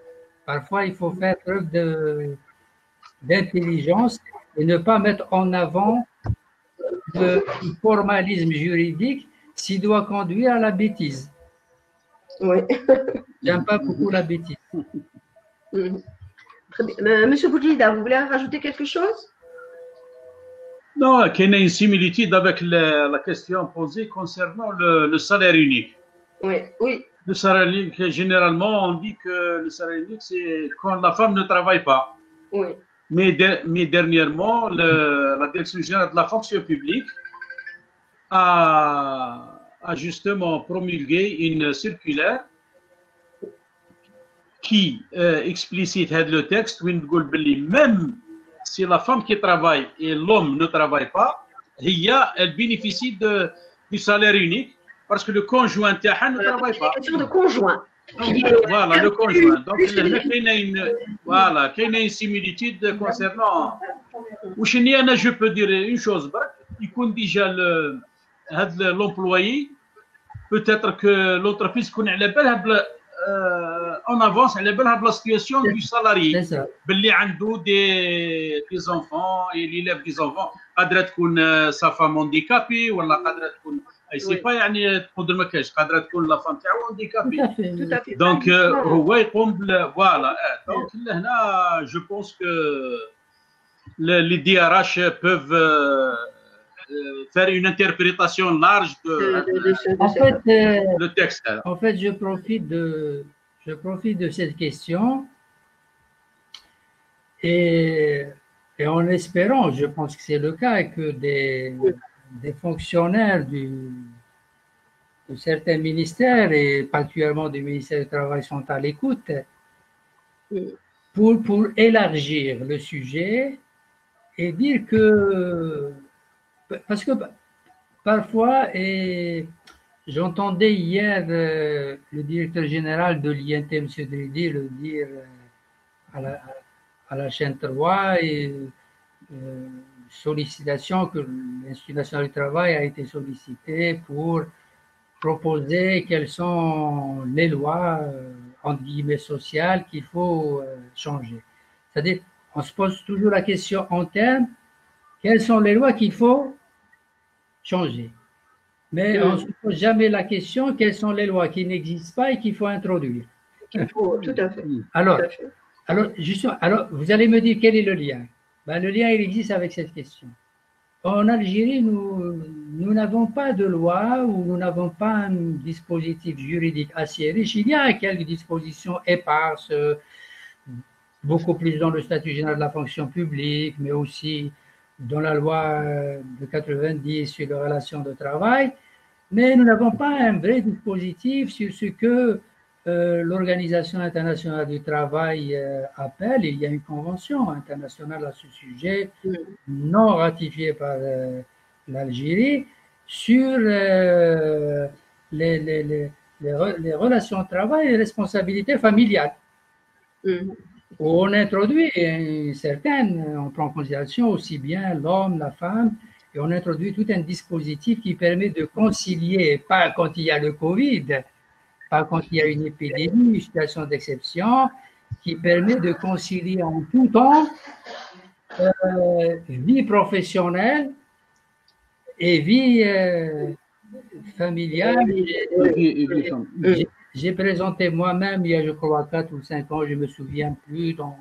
Parfois, il faut faire preuve d'intelligence et ne pas mettre en avant le formalisme juridique s'il doit conduire à la bêtise. Oui. J'aime pas beaucoup la bêtise. Monsieur Boudjida, vous voulez rajouter quelque chose? Non, il y a une similitude avec la question posée concernant le salaire unique. Oui. Le salaire unique, généralement, on dit que le salaire unique, c'est quand la femme ne travaille pas. Oui. Mais dernièrement, la Direction générale de la fonction publique a justement promulgué une circulaire qui explicite le texte, même si la femme qui travaille et l'homme ne travaillent pas, elle bénéficie du salaire unique parce que le conjoint ne travaille pas. C'est une question de conjoint. Voilà, le conjoint. Donc, il y a une similitude concernant. Je peux dire une chose, il compte déjà l'employé, peut-être que l'entreprise connaît en avance على بالها بلا situation du salarié C'est ça. باللي عنده des enfants et il élève des enfants قادره تكون sa femme handicapée ولا قادره تكون اي سي با يعني تقدر ما كاينش قادره تكون لا فام تاعو handicapée. Tout à fait. دونك هو يقوم فوالا دونك لهنا جو بونس كو les DRH peuvent faire une interprétation large de texte. En fait, je profite de cette question et en espérant, je pense que c'est le cas, que des fonctionnaires de certains ministères et particulièrement du ministère du Travail sont à l'écoute pour élargir le sujet et dire que parce que parfois, et j'entendais hier le directeur général de l'INT, M. Dridi, le dire à la chaîne 3 et sollicitation que l'Institut national du travail a été sollicité pour proposer quelles sont les lois entre guillemets sociales qu'il faut changer. C'est-à-dire, on se pose toujours la question en termes quelles sont les lois qu'il faut changer. Mais on ne se pose jamais la question quelles sont les lois qui n'existent pas et qu'il faut introduire. Tout à fait. Alors, vous allez me dire quel est le lien. Ben, le lien, il existe avec cette question. En Algérie, nous n'avons pas de loi ou nous n'avons pas un dispositif juridique assez riche. Il y a quelques dispositions éparses, beaucoup plus dans le statut général de la fonction publique, mais aussi dans la loi de 90 sur les relations de travail, mais nous n'avons pas un vrai dispositif sur ce que l'Organisation internationale du travail appelle, il y a une convention internationale à ce sujet, non ratifiée par l'Algérie, sur les relations de travail et les responsabilités familiales. Où on introduit on prend en considération aussi bien l'homme, la femme, et on introduit tout un dispositif qui permet de concilier, pas quand il y a le Covid, pas quand il y a une épidémie, une situation d'exception, qui permet de concilier en tout temps vie professionnelle et vie familiale. J'ai présenté moi-même, il y a je crois 4 ou 5 ans, je ne me souviens plus, dans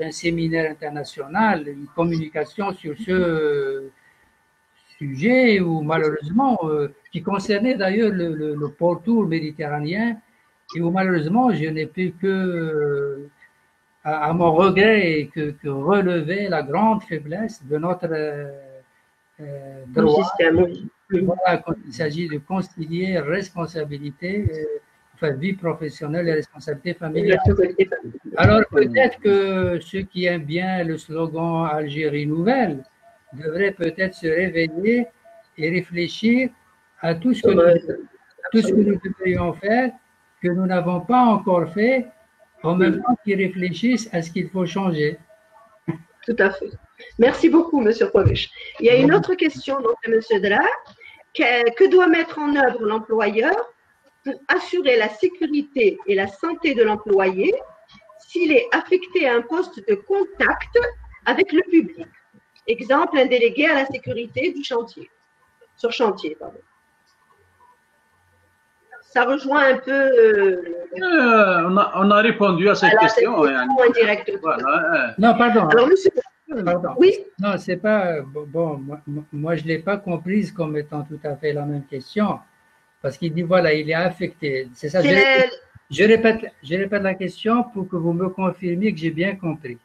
un séminaire international, une communication sur ce sujet où malheureusement, qui concernait d'ailleurs le pourtour méditerranéen, et où malheureusement je n'ai pu que, à mon regret, que relever la grande faiblesse de notre droit. Voilà, quand il s'agit de concilier responsabilité, vie professionnelle et responsabilité familiale. Alors peut-être que ceux qui aiment bien le slogan Algérie nouvelle devraient peut-être se réveiller et réfléchir à tout ce que nous devrions faire, que nous n'avons pas encore fait, en même temps qu'ils réfléchissent à ce qu'il faut changer. Tout à fait. Merci beaucoup, M. Kovic. Il y a une autre question donc, de M. Dra. Que doit mettre en œuvre l'employeur pour assurer la sécurité et la santé de l'employé s'il est affecté à un poste de contact avec le public? Exemple, un délégué à la sécurité du chantier, sur chantier, pardon. Ça rejoint un peu. On a répondu à cette question. Indirecte. Voilà. Non, pardon. Alors, monsieur. Pardon. Oui. Non, c'est pas. Bon, moi je ne l'ai pas comprise comme étant tout à fait la même question. Parce qu'il dit, voilà, il est affecté. C'est ça. Je répète la question pour que vous me confirmiez que j'ai bien compris.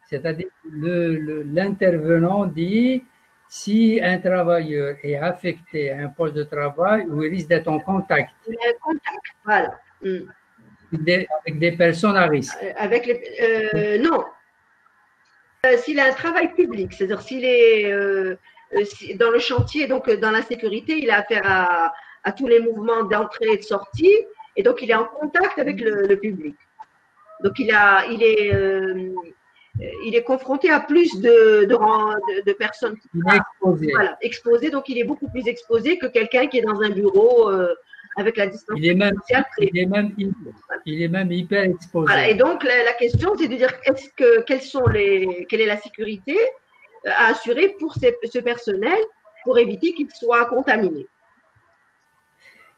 C'est-à-dire, l'intervenant dit, si un travailleur est affecté à un poste de travail où il risque d'être en contact. Il est en contact, voilà. Avec des personnes à risque. Non. S'il a un travail public, c'est-à-dire s'il est dans le chantier, donc dans la sécurité, il a affaire à tous les mouvements d'entrée et de sortie, et donc il est en contact avec le public. Donc il est confronté à plus de personnes. Il est exposé. Voilà, exposé, donc il est beaucoup plus exposé que quelqu'un qui est dans un bureau avec la distanciation sociale. Il est même hyper exposé. Voilà, et donc, la question, c'est de dire quelle est la sécurité à assurer pour ce personnel pour éviter qu'il soit contaminé.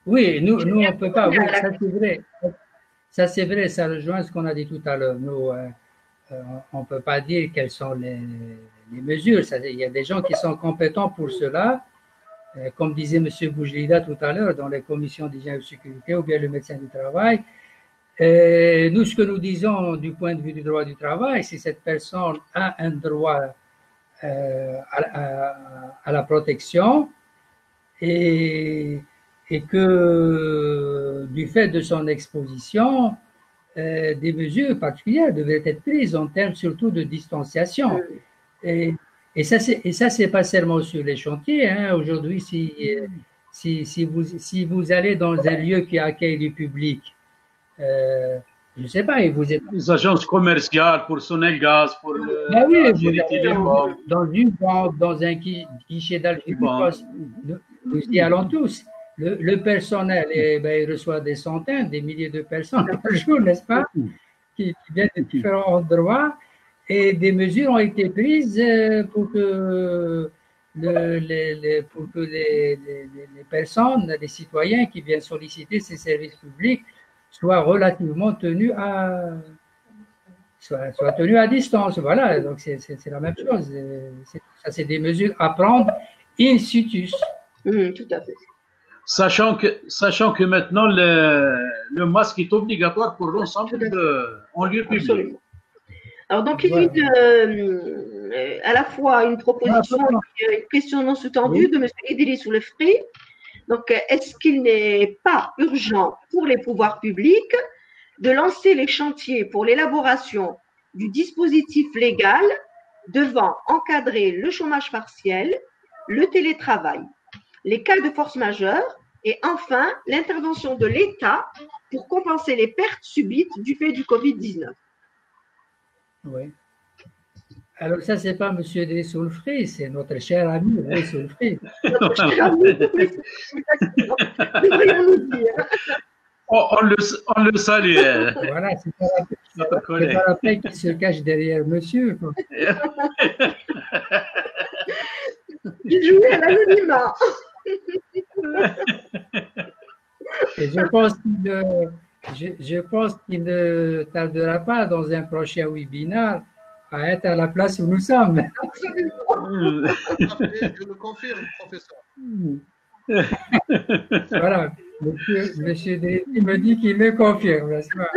Oui, nous on ne peut pas. Oui, ça c'est vrai. Ça c'est vrai, ça rejoint ce qu'on a dit tout à l'heure. Nous, on ne peut pas dire quelles sont les mesures. Il y a des gens qui sont compétents pour cela. Comme disait M. Boujlida tout à l'heure, dans les commissions d'hygiène et de sécurité ou bien le médecin du travail. Nous, ce que nous disons du point de vue du droit du travail, si cette personne a un droit à la protection et que du fait de son exposition, des mesures particulières devraient être prises en termes surtout de distanciation. Et ça, c'est pas seulement sur les chantiers. Hein. Aujourd'hui, si vous allez dans un lieu qui accueille du public, je ne sais pas, et vous êtes... Les agences commerciales pour Sonelgaz, pour dans une banque, dans un guichet d'Algérie, nous y allons tous. Le personnel, il reçoit des centaines, des milliers de personnes par jour, n'est-ce pas, qui viennent de différents endroits. Et des mesures ont été prises pour que les personnes, les citoyens qui viennent solliciter ces services publics soient relativement tenus à distance. Voilà, donc c'est la même chose. Ça, c'est des mesures à prendre in situ. Tout à fait. Sachant que maintenant le masque est obligatoire pour l'ensemble en lieu public. Absolument. Alors, donc, il y a à la fois une proposition et une question non sous-tendue de M. Idriss Oulefri. Donc, est-ce qu'il n'est pas urgent pour les pouvoirs publics de lancer les chantiers pour l'élaboration du dispositif légal devant encadrer le chômage partiel, le télétravail, les cas de force majeure et enfin l'intervention de l'État pour compenser les pertes subites du fait du Covid-19? Oui. Alors, ça, c'est pas M. Idriss Oulefri, c'est notre cher ami Idriss Oulefri. Notre cher ami, devrions-nous dire. On le salue. Voilà, c'est pas la paix qui se cache derrière monsieur. Il jouait à l'anonymat. Et je pense qu'il ne tardera pas dans un prochain webinaire à être à la place où nous sommes. Absolument. Je le confirme, professeur. Voilà, monsieur Drécy me dit qu'il me confirme, n'est-ce pas?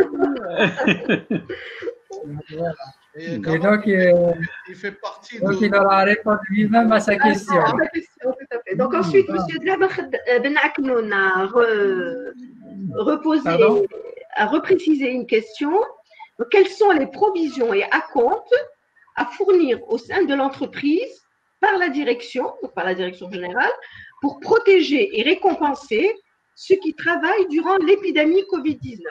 Voilà. Et donc, il fait partie donc il aura répondu lui-même à sa question. Tout à fait. Donc ensuite, M. Ben Aknoun a reprécisé une question. Donc, quelles sont les provisions et acomptes à fournir au sein de l'entreprise par la direction générale, pour protéger et récompenser ceux qui travaillent durant l'épidémie Covid-19?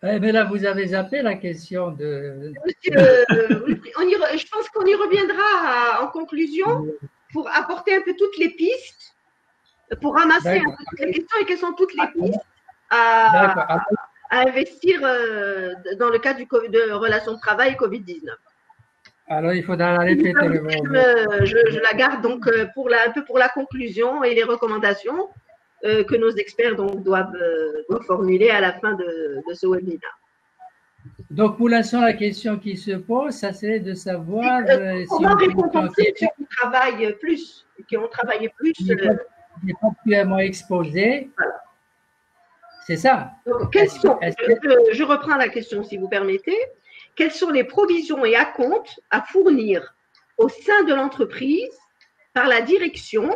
Mais là, vous avez zappé la question de... Monsieur, je pense qu'on y reviendra en conclusion pour apporter un peu toutes les pistes, pour ramasser un peu toutes les questions et quelles sont toutes les pistes à investir dans le cadre de relations de travail Covid-19. Alors, il faudra la répéter. Je la garde donc un peu pour la conclusion et les recommandations que nos experts donc, doivent formuler à la fin de ce webinaire. Donc, pour l'instant, la question qui se pose, ça serait de savoir comment récompenser ceux qui travaillent plus, qui ont travaillé plus. Qui est particulièrement exposé. Voilà. C'est ça. Donc, je reprends la question si vous permettez. Quelles sont les provisions et acomptes à fournir au sein de l'entreprise par la direction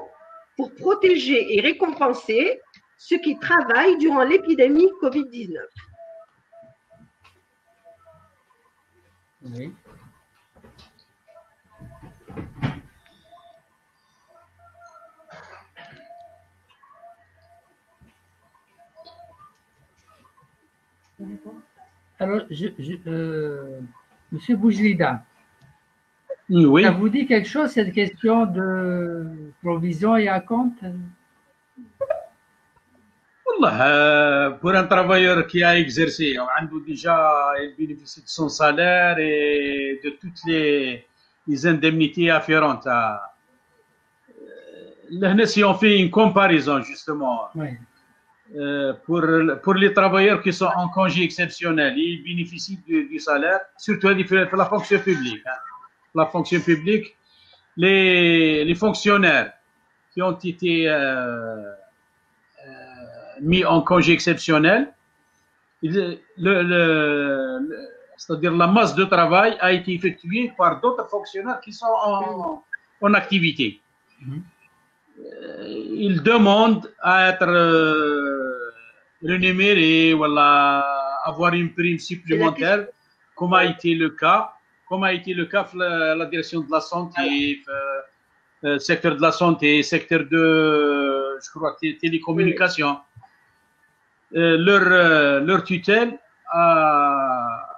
pour protéger et récompenser ceux qui travaillent durant l'épidémie Covid-19? Oui. Alors, Monsieur Boujlida, oui. Ça vous dit quelque chose, cette question de provision et acompte? Pour un travailleur qui a exercé, il bénéficie de son salaire et de toutes les indemnités afférentes à. Si on fait une comparaison, justement, pour les travailleurs qui sont en congé exceptionnel, ils bénéficient du salaire, surtout la fonction publique. La fonction publique, les fonctionnaires qui ont été mis en congé exceptionnel, c'est-à-dire la masse de travail a été effectuée par d'autres fonctionnaires qui sont en activité. Ils demandent à être rémunérés ou avoir une prime supplémentaire, comme a été le cas la direction de la santé, secteur de la santé, secteur de, je crois, télécommunications. Leur tutelle a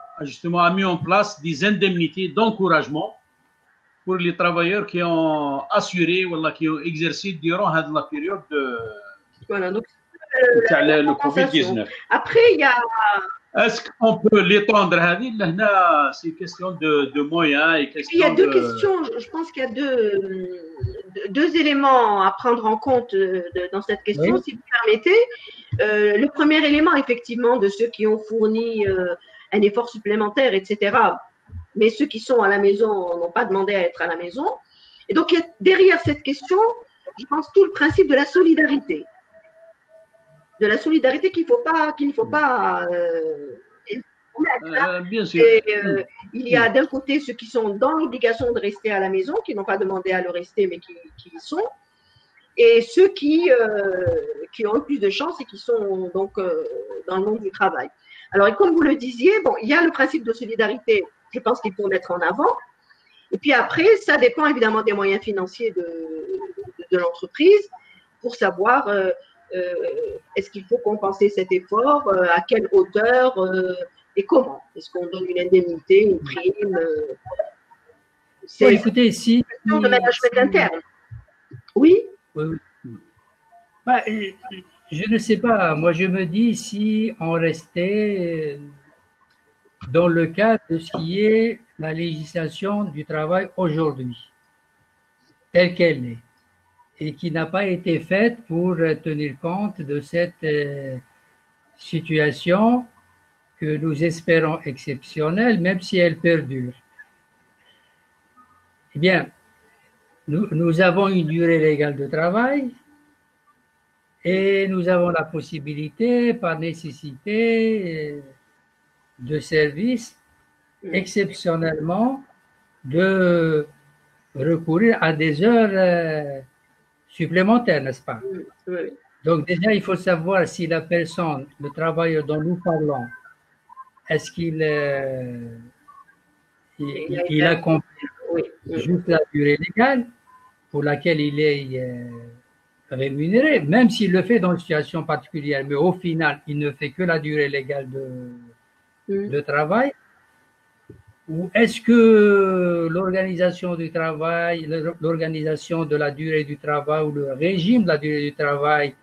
mis en place des indemnités d'encouragement pour les travailleurs qui ont assuré ou qui ont exercé durant la période de le Covid-19. Après, il y a... Est-ce qu'on peut l'étendre? C'est une question de moyens. Et il y a deux questions. Je pense qu'il y a deux éléments à prendre en compte dans cette question, oui. Si vous permettez. Le premier élément, effectivement, de ceux qui ont fourni un effort supplémentaire, etc., mais ceux qui sont à la maison n'ont pas demandé à être à la maison. Et donc, il y a derrière cette question, je pense, tout le principe de la solidarité. De la solidarité qu'il ne faut pas bien sûr. Et, il y a d'un côté ceux qui sont dans l'obligation de rester à la maison, qui n'ont pas demandé à le rester, mais qui y sont, et ceux qui ont plus de chance et qui sont donc dans le monde du travail. Alors, et comme vous le disiez, bon, il y a le principe de solidarité, je pense qu'il faut mettre en avant. Et puis après, ça dépend évidemment des moyens financiers de l'entreprise pour savoir est-ce qu'il faut compenser cet effort, à quelle hauteur et comment. Est-ce qu'on donne une indemnité, une prime C'est écoutez, si, une question de management interne. Oui. Bah, je ne sais pas. Moi, je me dis si on restait dans le cadre de ce qui est la législation du travail aujourd'hui, telle qu'elle est, et qui n'a pas été faite pour tenir compte de cette situation que nous espérons exceptionnelle, même si elle perdure. Eh bien, nous avons une durée légale de travail et nous avons la possibilité, par nécessité de service, exceptionnellement, de recourir à des heures supplémentaires, n'est-ce pas? Oui. Donc déjà, il faut savoir si la personne, le travailleur dont nous parlons, est-ce qu'il accomplit juste la durée légale pour laquelle il est rémunéré, même s'il le fait dans une situation particulière, mais au final, il ne fait que la durée légale de travail. Ou est-ce que l'organisation du travail, l'organisation de la durée du travail ou le régime de la durée du travail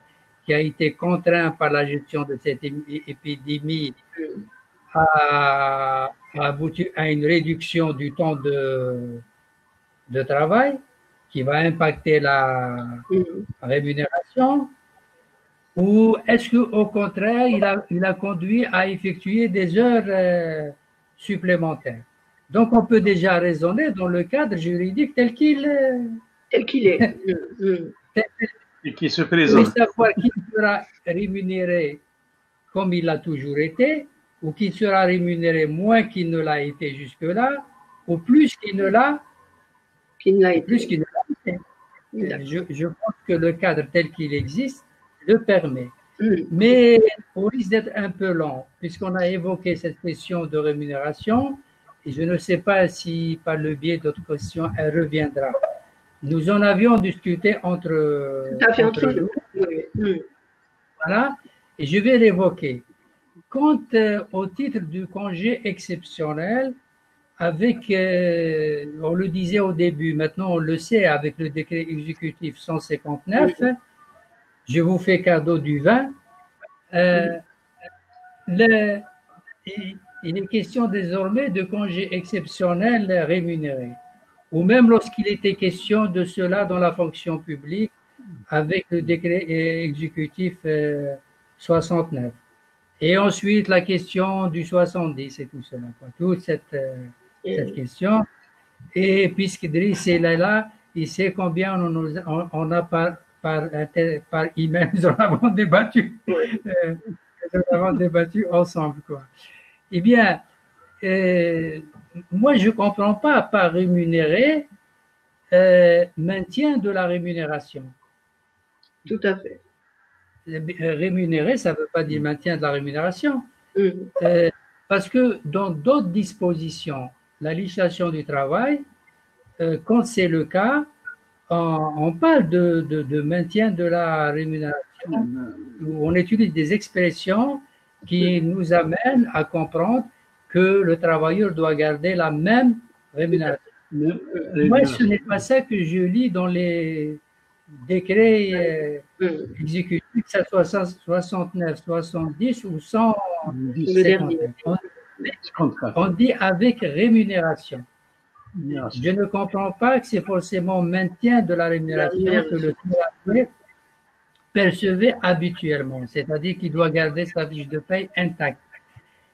qui a été contraint par la gestion de cette épidémie a abouti à une réduction du temps de travail qui va impacter la rémunération? Ou est-ce qu'au contraire, il a conduit à effectuer des heures supplémentaires? Donc, on peut déjà raisonner dans le cadre juridique tel qu'il est. Et qui se présente. Pour savoir qui sera rémunéré comme il a toujours été, ou qui sera rémunéré moins qu'il ne l'a été jusque-là, ou plus qu'il ne l'a été. Je pense que le cadre tel qu'il existe le permet. Mais on risque d'être un peu long, puisqu'on a évoqué cette question de rémunération, et je ne sais pas si par le biais d'autres questions, elle reviendra. Nous en avions discuté entre nous. Voilà, et je vais l'évoquer. Quant au titre du congé exceptionnel, avec, on le disait au début, maintenant on le sait avec le décret exécutif 159, je vous fais cadeau du vin. Il est question désormais de congés exceptionnels rémunérés, ou même lorsqu'il était question de cela dans la fonction publique avec le décret exécutif 69. Et ensuite, la question du 70 et tout cela, quoi. Toute cette question. Et puisque Driss est là, il sait combien on a par email, nous en avons débattu. Nous avons débattu ensemble, quoi. Eh bien, moi, je ne comprends pas par rémunérer maintien de la rémunération. Tout à fait. Rémunérer, ça ne veut pas dire maintien de la rémunération. Parce que dans d'autres dispositions, la législation du travail, quand c'est le cas, on parle de maintien de la rémunération. On utilise des expressions qui nous amènent à comprendre que le travailleur doit garder la même rémunération. Moi, ce n'est pas ça que je lis dans les décrets exécutifs, que ce soit 69, 70 ou 159. On dit avec rémunération. Je ne comprends pas que c'est forcément maintien de la rémunération que le travailleur percevait habituellement, c'est-à-dire qu'il doit garder sa fiche de paie intacte.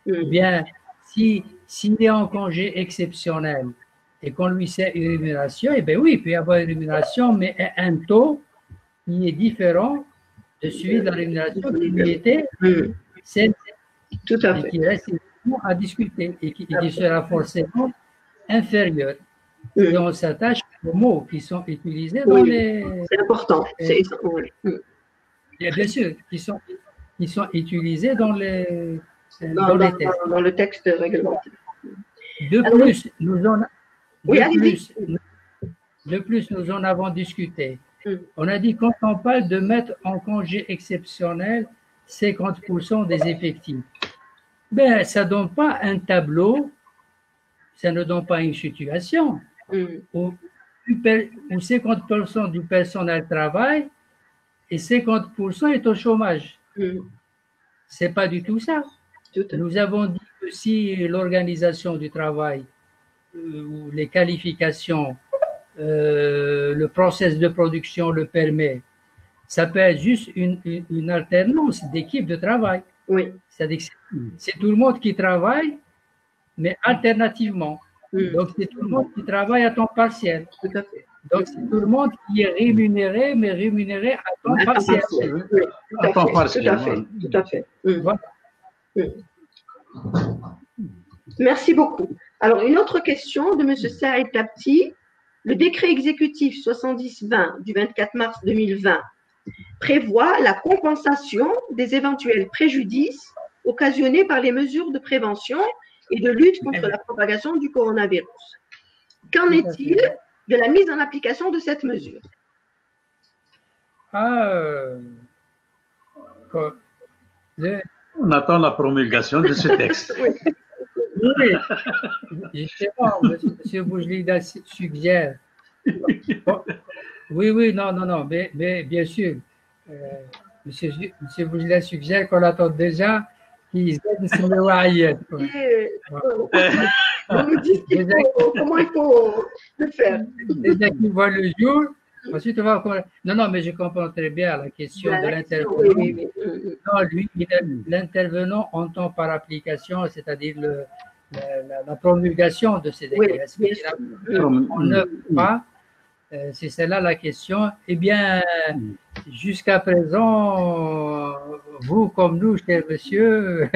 Bien, s'il est en congé exceptionnel et qu'on lui sait une rémunération, eh bien oui, il peut y avoir une rémunération, mais un taux qui est différent de celui de la rémunération qui lui était, c'est tout à fait. Et qui reste à discuter et qui sera forcément inférieur. Et on s'attache aux mots qui sont utilisés dans les... C'est important. Bien sûr, qui sont utilisés dans les textes. Dans le texte réglementaire. De plus, nous en avons discuté. On a dit quand on parle de mettre en congé exceptionnel 50% des effectifs, ben, ça ne donne pas un tableau, ça ne donne pas une situation où 50% du personnel travaille et 50% est au chômage. Ce n'est pas du tout ça. Nous avons dit que si l'organisation du travail, ou les qualifications, le process de production le permet, ça peut être juste une alternance d'équipe de travail. Oui. C'est-à-dire que c'est tout le monde qui travaille, mais alternativement. Donc, c'est tout le monde qui travaille à temps partiel. Tout à fait. Donc, c'est tout le monde qui est rémunéré, mais rémunéré à temps partiel. Oui, tout à fait. Voilà. Merci beaucoup. Alors, une autre question de M. Saïd Tapti. Le décret exécutif 70-20 du 24 mars 2020 prévoit la compensation des éventuels préjudices occasionnés par les mesures de prévention et de lutte contre la propagation du coronavirus. Qu'en est-il de la mise en application de cette mesure? On attend la promulgation de ce texte. Oui, justement, M. Boujlida suggère. Oui, non, mais bien sûr, M. Boujlida suggère qu'on attend déjà qu'ils aident sur le wahayet. On nous dit comment il faut le faire. Déjà qu'ils voient le jour, ensuite on va... Non, mais je comprends très bien la question de l'intervenant. Oui. Non, lui, l'intervenant entend par application, c'est-à-dire la promulgation de ces décrets. On ne peut pas, c'est celle-là la question. Eh bien, jusqu'à présent, vous comme nous, cher monsieur,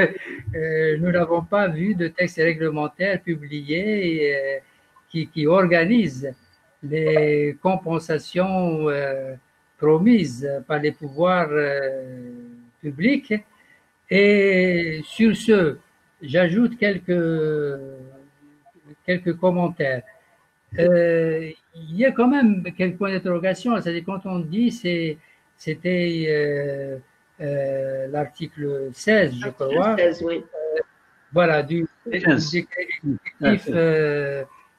nous n'avons pas vu de texte réglementaire publié qui organise les compensations promises par les pouvoirs publics. Et sur ce, j'ajoute quelques commentaires. Il y a quand même quelques points d'interrogation. C'est-à-dire quand on dit c'était l'article 16, je crois. 16, oui. Voilà, du décret exécutif.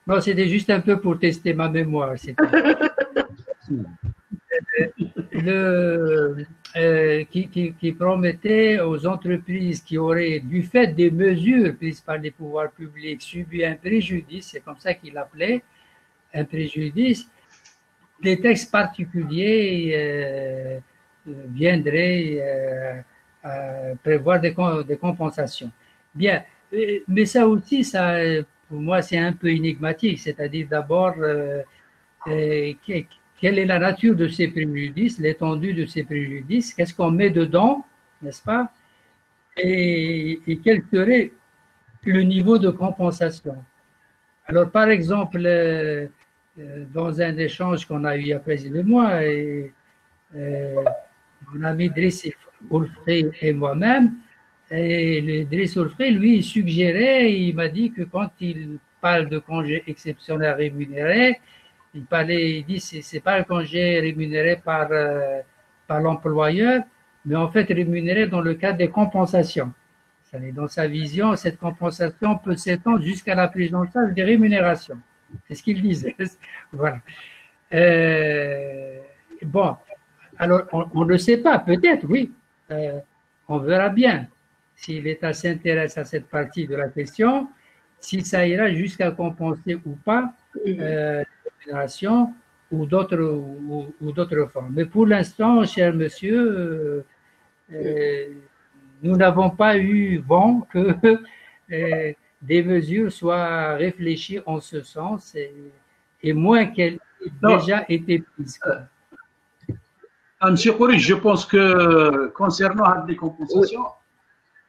Non, c'était juste un peu pour tester ma mémoire. qui promettait aux entreprises qui auraient, du fait des mesures prises par les pouvoirs publics, subi un préjudice, c'est comme ça qu'il l'appelait, un préjudice, des textes particuliers viendraient prévoir des compensations. Bien, mais ça aussi, ça, pour moi, c'est un peu énigmatique, c'est-à-dire d'abord, quelle est la nature de ces préjudices, l'étendue de ces préjudices, qu'est-ce qu'on met dedans, n'est-ce pas, et quel serait le niveau de compensation. Alors, par exemple, dans un échange qu'on a eu il y a plusieurs mois, mon ami Driss Oulfrey et moi-même, et Driss Oulfrey, lui, il suggérait, il m'a dit que quand il parle de congé exceptionnel rémunéré, il dit que ce n'est pas un congé rémunéré par l'employeur, mais en fait rémunéré dans le cadre des compensations. Dans sa vision, cette compensation peut s'étendre jusqu'à la prise en charge des rémunérations. C'est ce qu'il disait. Voilà. Bon, alors on ne sait pas, peut-être, oui. On verra bien si l'État s'intéresse à cette partie de la question, si ça ira jusqu'à compenser ou pas la rémunération ou d'autres formes. Mais pour l'instant, cher monsieur, nous n'avons pas eu vent que des mesures soient réfléchies en ce sens et moins qu'elles aient déjà été prises. Monsieur Khoury, je pense que concernant les compensations,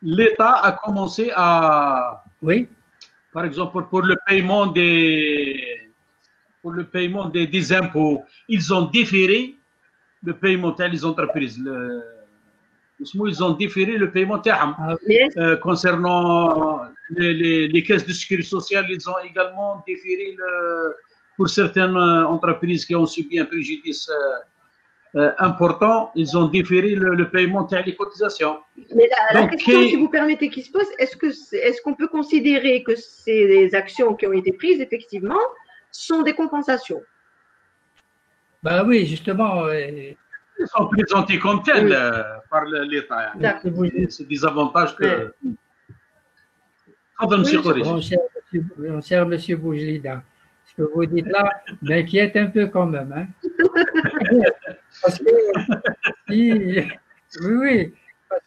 l'État a commencé à, par exemple, pour le paiement des impôts, ils ont différé le paiement des entreprises. Ils ont différé le paiement concernant les caisses de sécurité sociale. Ils ont également différé pour certaines entreprises qui ont subi un préjudice important. Ils ont différé le paiement des cotisations. Mais la question, si vous permettez, qui se pose, est-ce qu'on peut considérer que ces actions qui ont été prises, effectivement, sont des compensations? Ben oui, justement. Ils sont présentés comme tels par l'État. C'est des avantages que. Mon cher monsieur Boujlida, ce que vous dites là m'inquiète un peu quand même. Hein? Parce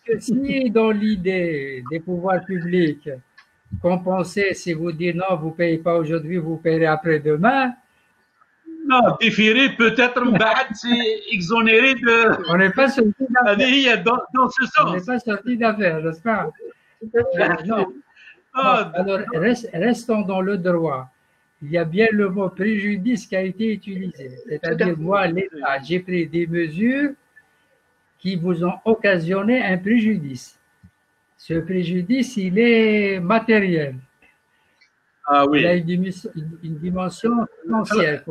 que si dans l'idée des pouvoirs publics, compenser, c'est vous dire non, vous ne payez pas aujourd'hui, vous payerez après-demain. Non, différé, peut-être, c'est exonéré de. On n'est pas sorti d'affaire. Dans ce sens. On n'est pas sorti d'affaire, n'est-ce pas? Non. Alors, restons dans le droit. Il y a bien le mot préjudice qui a été utilisé. C'est-à-dire, moi, l'État, j'ai pris des mesures qui vous ont occasionné un préjudice. Ce préjudice, il est matériel. Ah oui. Il a une dimension financière.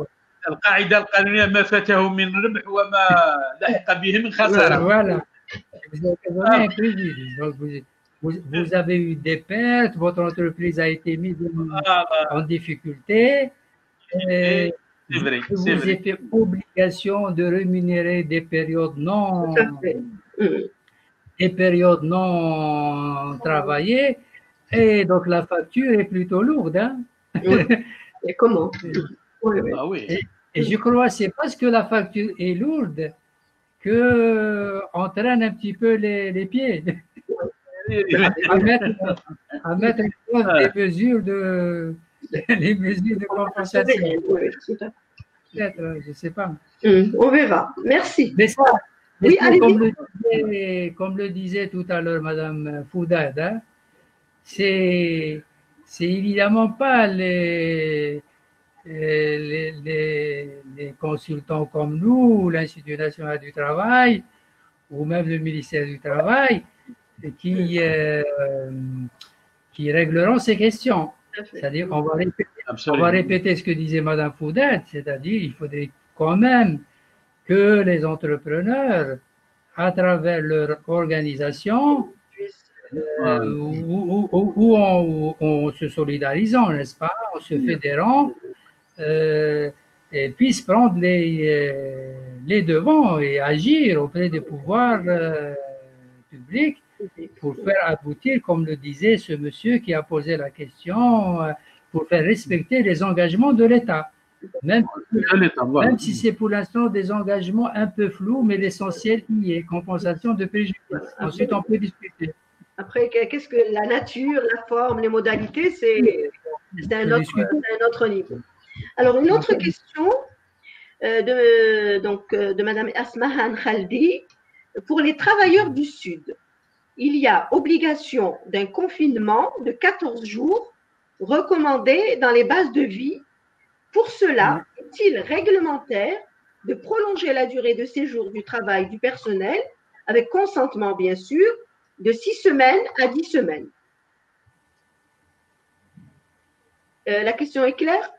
القاعدة القانونية ما فاته من ربح وما لحق به من خسارة. Voilà. Vous avez occasionné un préjudice. Donc, vous avez eu des pertes, votre entreprise a été mise en difficulté. C'est vrai. Vous avez fait obligation de rémunérer des périodes non travaillées. Et donc, la facture est plutôt lourde. Hein? Et comment? Ah oui. Et je crois que c'est parce que la facture est lourde qu'on traîne un petit peu les pieds à mettre en place les mesures de compensation. Peut-être, je ne sais pas. On verra. Merci. Mais ça, oui, comme le disait tout à l'heure Madame Foudad, hein, c'est évidemment pas les consultants comme nous, l'Institut national du travail, ou même le ministère du Travail, qui régleront ces questions. C'est-à-dire, on va répéter ce que disait Madame Foudet, c'est-à-dire, il faudrait quand même que les entrepreneurs, à travers leur organisation, ou en se solidarisant, n'est-ce pas, en se fédérant, puissent prendre les devants et agir auprès des pouvoirs publics pour faire aboutir, comme le disait ce monsieur qui a posé la question, pour faire respecter les engagements de l'État. Même si c'est pour l'instant des engagements un peu flous, mais l'essentiel y est, compensation de préjudice. Ensuite, on peut discuter. Après, qu'est-ce que la nature, la forme, les modalités, c'est un autre niveau. Alors, une autre question de Mme Asmahan Khaldi. Pour les travailleurs du Sud, il y a obligation d'un confinement de 14 jours recommandé dans les bases de vie. Pour cela, est-il réglementaire de prolonger la durée de séjour du travail du personnel, avec consentement bien sûr, de 6 semaines à 10 semaines? La question est claire?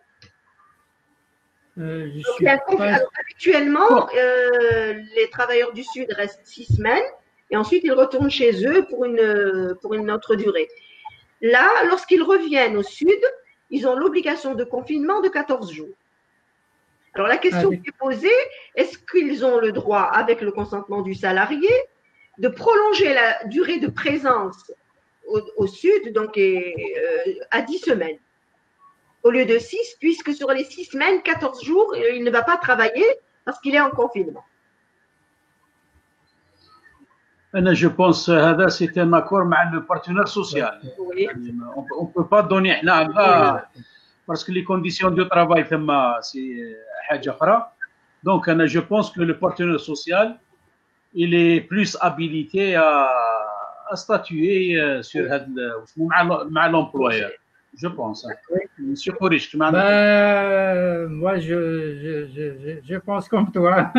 Actuellement, les travailleurs du Sud restent 6 semaines et ensuite ils retournent chez eux pour une autre durée. Là, lorsqu'ils reviennent au Sud, ils ont l'obligation de confinement de 14 jours. Alors, la question qui est posée, est-ce qu'ils ont le droit, avec le consentement du salarié, de prolonger la durée de présence au Sud, donc à 10 semaines, au lieu de 6, puisque sur les 6 semaines, 14 jours, il ne va pas travailler parce qu'il est en confinement. Je pense que c'est un accord avec le partenaire social. Oui. On ne peut pas donner parce que les conditions de travail, c'est chose autre. Donc, je pense que le partenaire social, il est plus habilité à statuer sur l'employeur. Je pense. Monsieur Kourish, moi, je pense comme toi.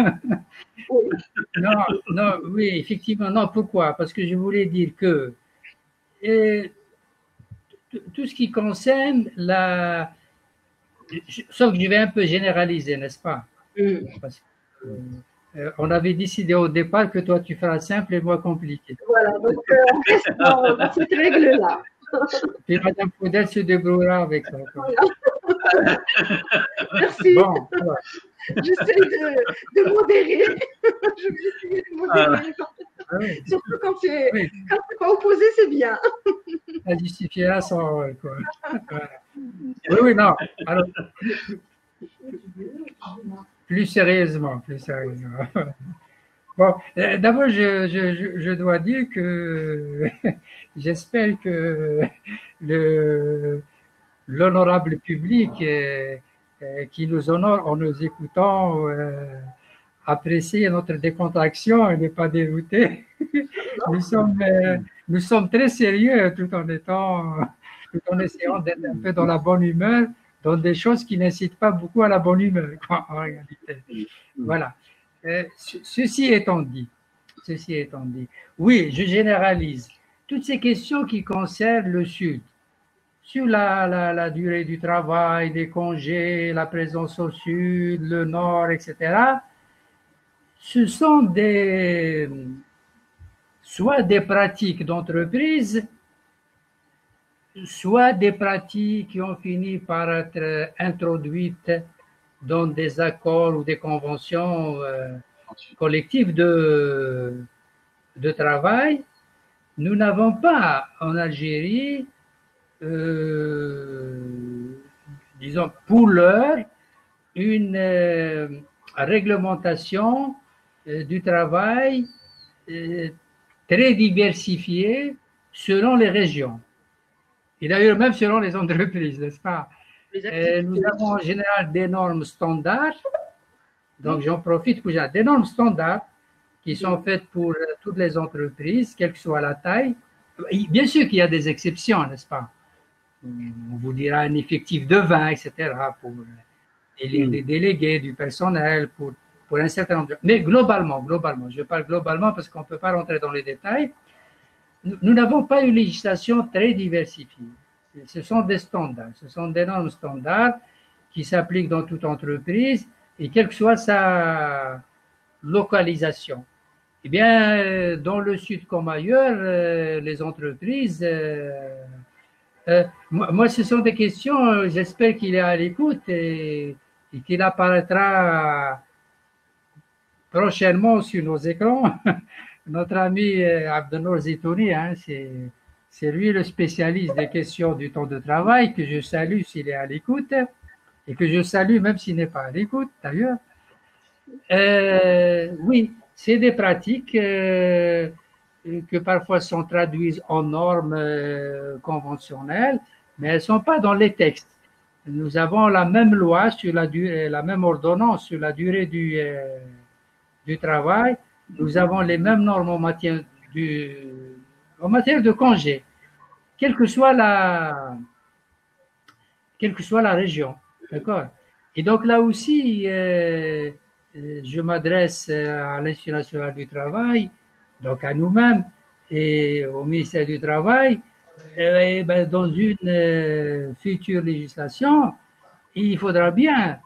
Non, oui, effectivement, non. Pourquoi? Parce que je voulais dire que tout ce qui concerne sauf que je vais un peu généraliser, n'est-ce pas? Parce que, on avait décidé au départ que toi tu feras simple et moi compliqué. Voilà, donc on reste dans cette règle-là. Puis Madame Faudel se débrouillera avec ça. Voilà. Merci. Bon, voilà. J'essaie de modérer. Je vais essayer de modérer. Surtout quand c'est pas opposé, c'est bien. Elle justifiera son rôle, quoi. Voilà. Oui, non. Alors, plus sérieusement. Bon, d'abord, je dois dire que j'espère que l'honorable public qui nous honore en nous écoutant apprécie notre décontraction et n'est pas dérouté. Nous sommes très sérieux tout en essayant d'être un peu dans la bonne humeur, dans des choses qui n'incitent pas beaucoup à la bonne humeur, quoi, en réalité. Voilà. Ceci étant dit, oui, je généralise. Toutes ces questions qui concernent le Sud, sur la durée du travail, des congés, la présence au Sud, le Nord, etc., ce sont soit des pratiques d'entreprise, soit des pratiques qui ont fini par être introduites dans des accords ou des conventions collectives de travail. Nous n'avons pas en Algérie, disons pour l'heure, une réglementation du travail très diversifiée selon les régions. Et d'ailleurs, même selon les entreprises, n'est-ce pas? Nous avons en général des normes standards. Donc, j'en profite pour dire des normes standards qui sont faites pour toutes les entreprises, quelle que soit la taille. Bien sûr qu'il y a des exceptions, n'est-ce pas? On vous dira un effectif de 20, etc. pour les délégués, du personnel, pour un certain nombre. Mais globalement, je parle globalement parce qu'on ne peut pas rentrer dans les détails. Nous n'avons pas une législation très diversifiée. Ce sont des standards, ce sont des normes standards qui s'appliquent dans toute entreprise et quelle que soit sa localisation. Eh bien, dans le Sud comme ailleurs, les entreprises, moi, ce sont des questions, j'espère qu'il est à l'écoute et qu'il apparaîtra prochainement sur nos écrans notre ami Abdenour Zitouni, hein, c'est lui le spécialiste des questions du temps de travail, que je salue s'il est à l'écoute, et que je salue même s'il n'est pas à l'écoute d'ailleurs. Oui, c'est des pratiques que parfois sont traduites en normes conventionnelles, mais elles ne sont pas dans les textes. Nous avons la même loi sur la durée, la même ordonnance sur la durée du travail. Nous avons les mêmes normes en matière de congé, quelle que soit la région. D'accord? Et donc là aussi, je m'adresse à l'Institut national du travail, donc à nous-mêmes et au ministère du Travail. Et ben, dans une future législation, il faudra bien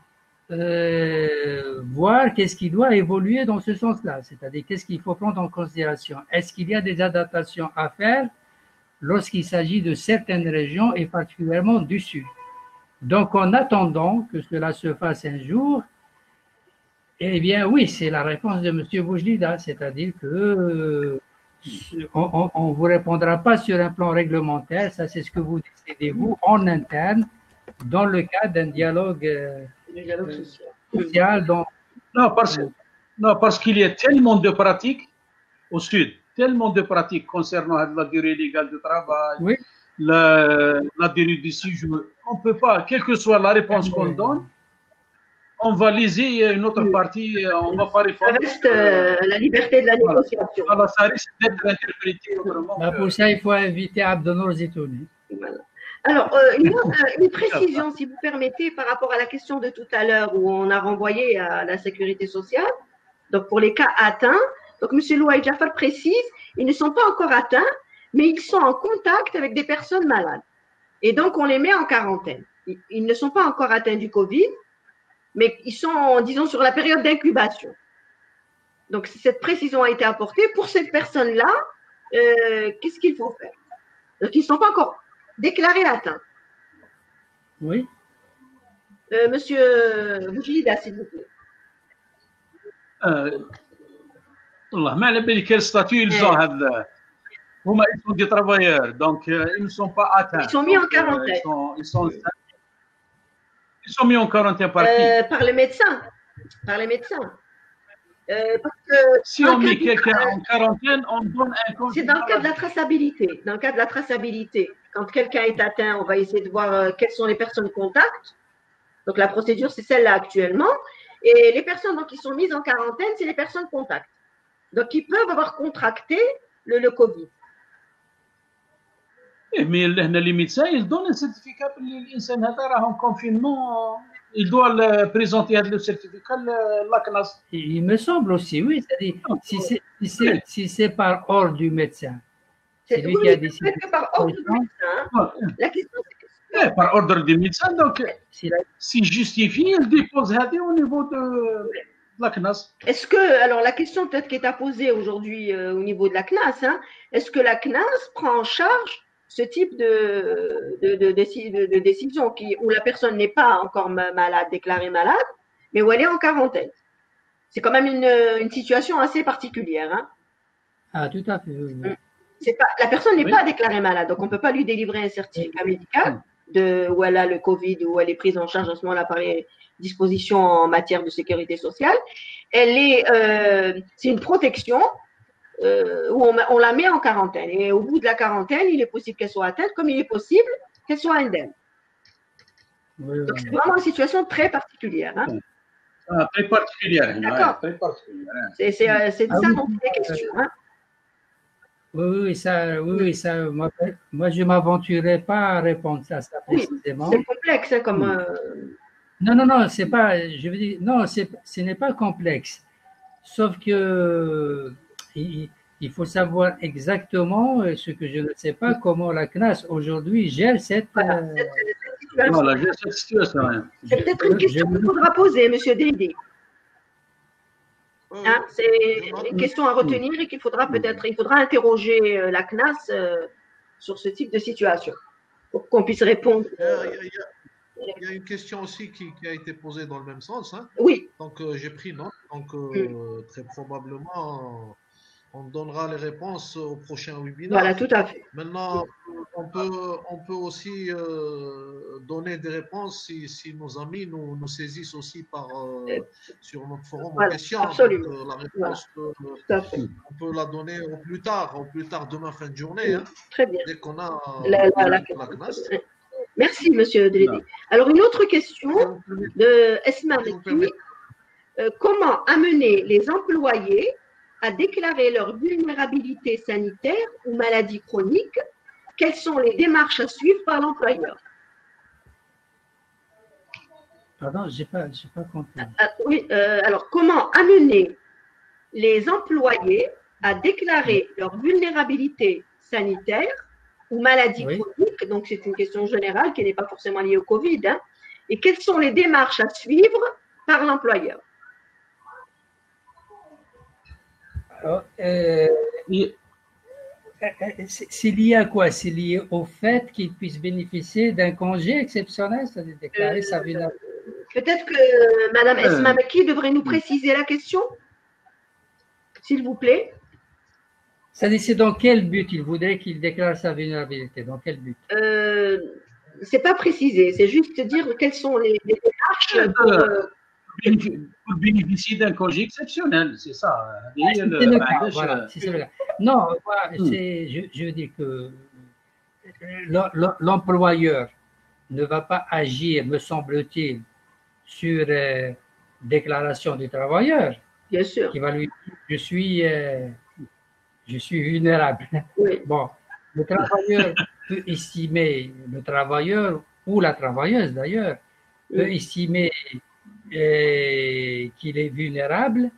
voir qu'est-ce qui doit évoluer dans ce sens-là, c'est-à-dire qu'est-ce qu'il faut prendre en considération. Est-ce qu'il y a des adaptations à faire lorsqu'il s'agit de certaines régions et particulièrement du Sud? Donc, en attendant que cela se fasse un jour, eh bien, oui, c'est la réponse de M. Boujlida, c'est-à-dire que on ne vous répondra pas sur un plan réglementaire, ça c'est ce que vous décidez vous en interne, dans le cadre d'un dialogue social. Non, parce qu'il y a tellement de pratiques au Sud, tellement de pratiques concernant la durée légale de travail, oui. la durée du séjour. On ne peut pas, quelle que soit la réponse qu'on donne, on va liser une autre partie, on ne va pas répondre. Ça reste la liberté de la négociation. Voilà, ça risque d'être interprété autrement. Pour ça, il faut inviter Abdenour Zitouni. Voilà. Alors, une précision, si vous permettez, par rapport à la question de tout à l'heure où on a renvoyé à la sécurité sociale. Donc, pour les cas atteints, donc M. Louaï Jafar précise, ils ne sont pas encore atteints, mais ils sont en contact avec des personnes malades. Et donc, on les met en quarantaine. Ils ne sont pas encore atteints du Covid, mais ils sont, disons, sur la période d'incubation. Donc, cette précision a été apportée. Pour cette personne-là, qu'est-ce qu'il faut faire? Donc, ils ne sont pas encore déclarés atteints. Oui. Monsieur Boujlida, s'il vous plaît. Allah, ما على بالي quel statut ils ont هذا. Ils sont des travailleurs, donc ils ne sont pas atteints. Ils sont mis en quarantaine. Ils sont mis en quarantaine par qui? Par les médecins. Par les médecins. Parce que si on met quelqu'un en quarantaine, on donne un congé. C'est dans le cadre de la traçabilité. Dans le cadre de la traçabilité, quand quelqu'un est atteint, on va essayer de voir quelles sont les personnes contacts. Donc la procédure, c'est celle-là actuellement. Et les personnes donc, qui sont mises en quarantaine, c'est les personnes contacts. Donc ils peuvent avoir contracté le Covid. Mais les médecins, ils donnent un certificat pour l'insan هذا راهم confinement. Il doit le présenter le certificat la CNAS. Il me semble aussi, oui. C'est-à-dire, si c'est par ordre du médecin, c'est lui qui a décidé. C'est par ordre du médecin. La question, c'est par ordre du médecin, donc si justifié, il dépose au niveau de la CNAS. Est-ce que, alors la question peut-être qui est à poser aujourd'hui au niveau de la CNAS, hein, est-ce que la CNAS prend en charge ce type de décision où la personne n'est pas encore malade, déclarée malade, mais où elle est en quarantaine? C'est quand même une situation assez particulière. Hein. Ah, tout à fait. Oui. La personne n'est pas déclarée malade, donc on ne peut pas lui délivrer un certificat médical où elle a le Covid, où elle est prise en charge en ce moment-là par les dispositions en matière de sécurité sociale. C'est une protection où on la met en quarantaine. Et au bout de la quarantaine, il est possible qu'elle soit atteinte, comme il est possible qu'elle soit indemne. Oui, donc, c'est vraiment une situation très particulière. Hein. Très particulière. D'accord. C'est de ça dont il est question. Hein. Oui, ça, moi, je ne m'aventurerai pas à répondre à ça précisément. C'est complexe, hein, comme. Non, c'est pas. Je veux dire, non, ce n'est pas complexe. Sauf que il faut savoir exactement ce que je ne sais pas, comment la CNAS aujourd'hui gère cette situation. C'est peut-être une question qu'il faudra poser, M. Dédé. Hein, c'est une question à retenir et il faudra interroger la CNAS sur ce type de situation pour qu'on puisse répondre. Il y a une question aussi qui a été posée dans le même sens. Hein. Oui. Donc j'ai pris note. Donc, très probablement, on donnera les réponses au prochain webinaire. Voilà, tout à fait. Maintenant, on peut aussi donner des réponses si nos amis nous saisissent aussi sur notre forum aux Voilà, questions. absolument. Donc, la réponse, Tout à fait. on peut la donner au plus tard demain fin de journée, hein, Très bien. dès qu'on a La CNAS. Merci, Monsieur Delédé. Alors, une autre question de Esma Mekki. Comment amener les employés à déclarer leur vulnérabilité sanitaire ou maladie chronique? Quelles sont les démarches à suivre par l'employeur? Pardon, j'ai pas compris. Oui, alors comment amener les employés à déclarer leur vulnérabilité sanitaire ou maladie chronique? Donc, c'est une question générale qui n'est pas forcément liée au Covid. Hein. Et quelles sont les démarches à suivre par l'employeur? C'est lié à quoi? C'est lié au fait qu'il puisse bénéficier d'un congé exceptionnel, c'est-à-dire déclarer sa vulnérabilité. Peut-être que Mme Esma Mekki devrait nous préciser la question, s'il vous plaît. C'est-à-dire, c'est dans quel but il voudrait qu'il déclare sa vulnérabilité? Dans quel but? C'est pas précisé, c'est juste dire quelles sont les démarches pour bénéficier d'un congé exceptionnel, c'est ça. C'est le cas, voilà, c'est le cas. Non, je veux dire que l'employeur ne va pas agir, me semble-t-il, sur déclaration du travailleur. Bien sûr. Qui va lui dire, je suis vulnérable. Oui. Bon, le travailleur peut estimer, le travailleur ou la travailleuse d'ailleurs, peut estimer qu'il est vulnérable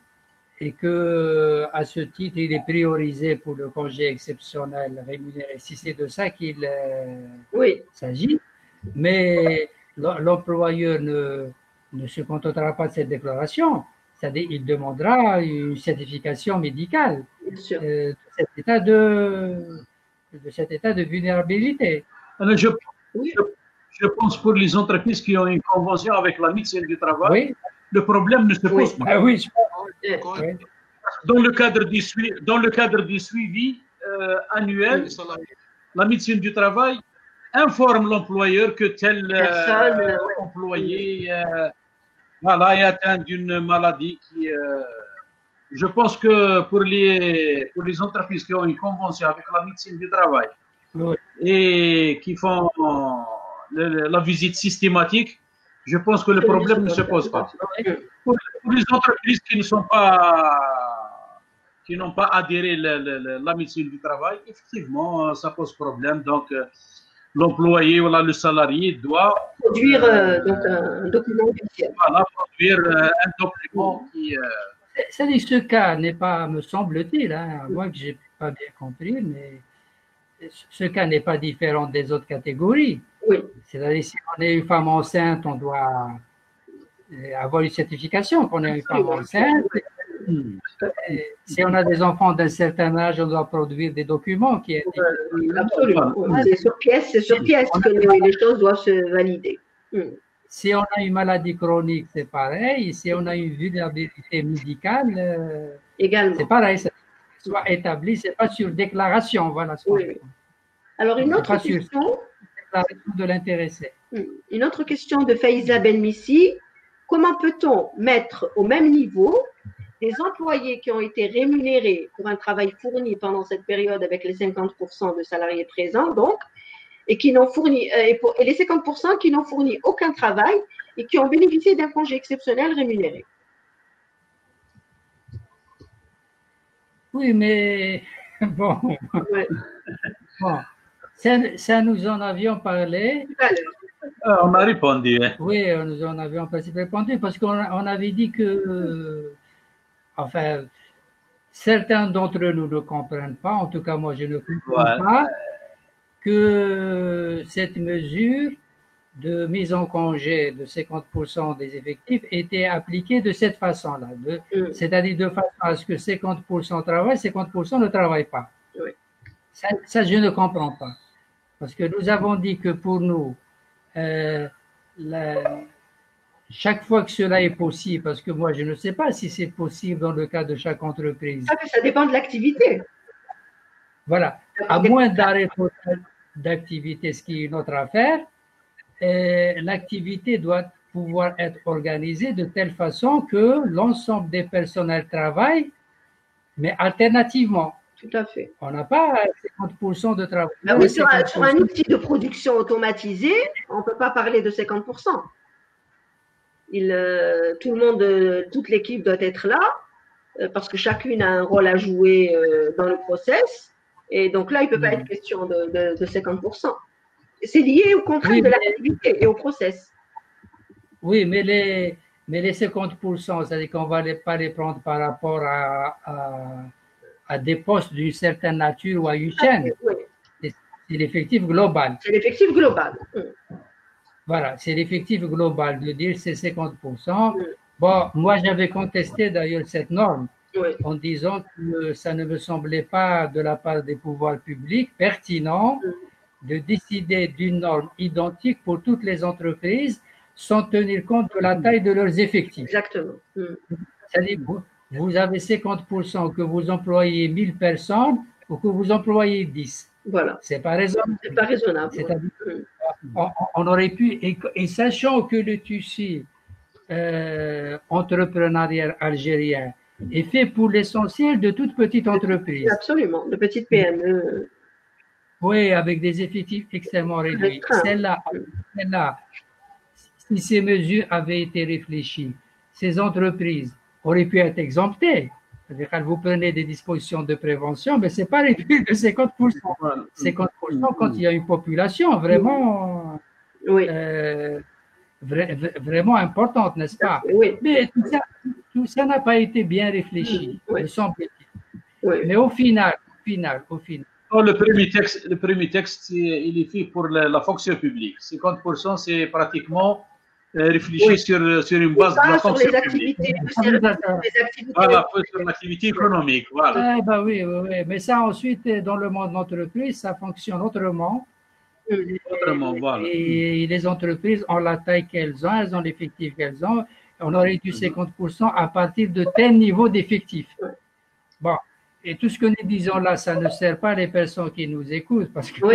et que à ce titre il est priorisé pour le congé exceptionnel rémunéré, si c'est de ça qu'il s'agit. Mais l'employeur ne se contentera pas de cette déclaration, c'est-à-dire il demandera une certification médicale de cet état de vulnérabilité. Alors, je pense pour les entreprises qui ont une convention avec la médecine du travail, le problème ne se pose pas. Ah, oui. Dans le cadre du suivi annuel, la médecine du travail informe l'employeur que tel employé est atteint d'une maladie qui... je pense que pour les entreprises qui ont une convention avec la médecine du travail et qui font la visite systématique, je pense que le problème ne se pose pas. Pour les entreprises qui n'ont pas adhéré à la médecine du travail, effectivement, ça pose problème. Donc, l'employé ou le salarié doit produire donc un document officiel. Voilà, produire un document qui... C'est-à-dire que ce cas n'est pas, me semble-t-il, à moins que je n'ai pas bien compris, mais ce cas n'est pas différent des autres catégories. Oui. C'est-à-dire si on est une femme enceinte, on doit avoir une certification qu'on est une femme enceinte. Si on a des enfants d'un certain âge, on doit produire des documents qui indiquent. Absolument. C'est sur pièce que les choses doivent se valider. Si on a une maladie chronique, c'est pareil. Si on a une vulnérabilité médicale, c'est pareil. Ça soit établi, c'est pas sur déclaration. Voilà. Alors une autre question. De l'intéressé. Une autre question de Faiza Benmissi. Comment peut-on mettre au même niveau des employés qui ont été rémunérés pour un travail fourni pendant cette période avec les 50% de salariés présents, donc, et qui n'ont fourni, et les 50% qui n'ont fourni aucun travail et qui ont bénéficié d'un congé exceptionnel rémunéré? Oui, mais bon. Bon. Ça, nous en avions parlé. On a répondu. Hein. Oui, nous en avions répondu parce qu'on avait dit que, enfin, certains d'entre nous ne comprennent pas, en tout cas moi je ne comprends pas, que cette mesure de mise en congé de 50% des effectifs était appliquée de cette façon-là, c'est-à-dire de façon à ce que 50% travaillent, 50% ne travaillent pas. Oui. Ça, je ne comprends pas. Parce que nous avons dit que pour nous, chaque fois que cela est possible, parce que moi, je ne sais pas si c'est possible dans le cas de chaque entreprise. Ça dépend de l'activité. Voilà. À moins d'arrêt total d'activité, ce qui est une autre affaire, l'activité doit pouvoir être organisée de telle façon que l'ensemble des personnels travaillent, mais alternativement. Tout à fait. On n'a pas 50% de travail. Ah oui, sur un outil de production automatisé, on ne peut pas parler de 50%. Tout le monde, toute l'équipe doit être là, parce que chacune a un rôle à jouer dans le process. Et donc là, il ne peut pas être question de 50%. C'est lié aux contraintes de l'activité et au process. Oui, mais les 50%, c'est-à-dire qu'on ne va pas les prendre par rapport à des postes d'une certaine nature ou à une chaîne. Oui. C'est l'effectif global. C'est l'effectif global. Voilà, c'est l'effectif global de dire c'est 50%. Bon, moi, j'avais contesté d'ailleurs cette norme en disant que ça ne me semblait pas de la part des pouvoirs publics pertinent de décider d'une norme identique pour toutes les entreprises sans tenir compte de la taille de leurs effectifs. Exactement. C'est-à-dire, vous avez 50% que vous employez 1000 personnes ou que vous employez 10. Voilà. C'est pas raisonnable. C'est pas raisonnable. C'est-à-dire, on aurait pu, et sachant que le tissu entrepreneurial algérien est fait pour l'essentiel de toutes petites entreprises. Absolument, de petites PME. Oui, avec des effectifs extrêmement réduits. Celle-là, si ces mesures avaient été réfléchies, ces entreprises auraient pu être exemptées. C'est-à-dire quand vous prenez des dispositions de prévention, mais ce n'est pas réduit de 50%. 50% quand il y a une population vraiment, vraiment importante, n'est-ce pas? Oui. Mais tout ça n'a pas été bien réfléchi, me semble-t-il. Mais au final. Oh, le premier texte, il est fait pour la fonction publique. 50%, c'est pratiquement réfléchi sur une base de la fonction publique. Voilà, sur l'activité économique. Voilà. Oui. Mais ça, ensuite, dans le monde de l'entreprise, ça fonctionne autrement. Voilà. Et les entreprises ont la taille qu'elles ont, elles ont l'effectif qu'elles ont. On aurait eu 50% à partir de tel niveau d'effectif. Bon. Et tout ce que nous disons là, ça ne sert pas les personnes qui nous écoutent parce que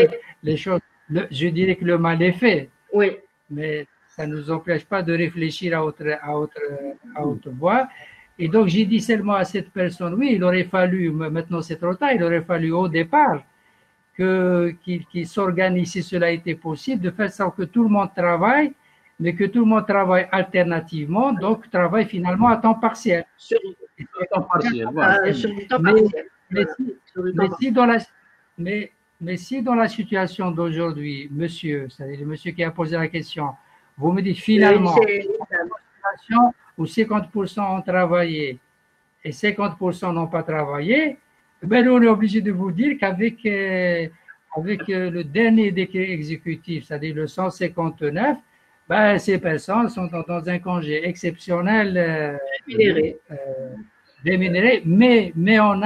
les choses, je dirais que le mal est fait. Oui. Mais ça ne nous empêche pas de réfléchir à haute voix. Et donc, j'ai dit seulement à cette personne, oui, il aurait fallu, maintenant c'est trop tard, il aurait fallu au départ qu'il s'organise, si cela était possible, de faire ça que tout le monde travaille, mais que tout le monde travaille alternativement, donc travaille finalement à temps partiel. Mais si dans la situation d'aujourd'hui, monsieur, c'est-à-dire le monsieur qui a posé la question, vous me dites finalement, où 50% ont travaillé et 50% n'ont pas travaillé, ben on est obligé de vous dire qu'avec le dernier décret exécutif, c'est-à-dire le 159, ben, ces personnes sont dans un congé exceptionnel rémunéré, mais en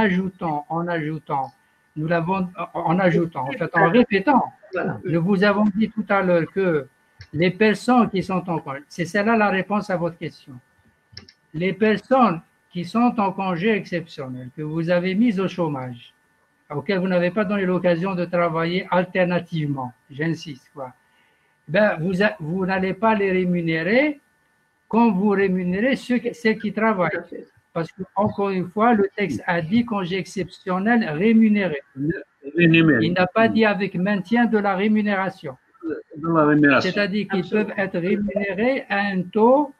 répétant, nous vous avons dit tout à l'heure que les personnes qui sont en congé, c'est celle-là la réponse à votre question. Les personnes qui sont en congé exceptionnel, que vous avez mises au chômage, auxquelles vous n'avez pas donné l'occasion de travailler alternativement, j'insiste, quoi. Ben, vous n'allez pas les rémunérer comme vous rémunérez ceux qui travaillent. Parce que, encore une fois, le texte a dit congé exceptionnel rémunéré. Il n'a pas dit avec maintien de la rémunération. C'est-à-dire qu'ils peuvent être rémunérés à un taux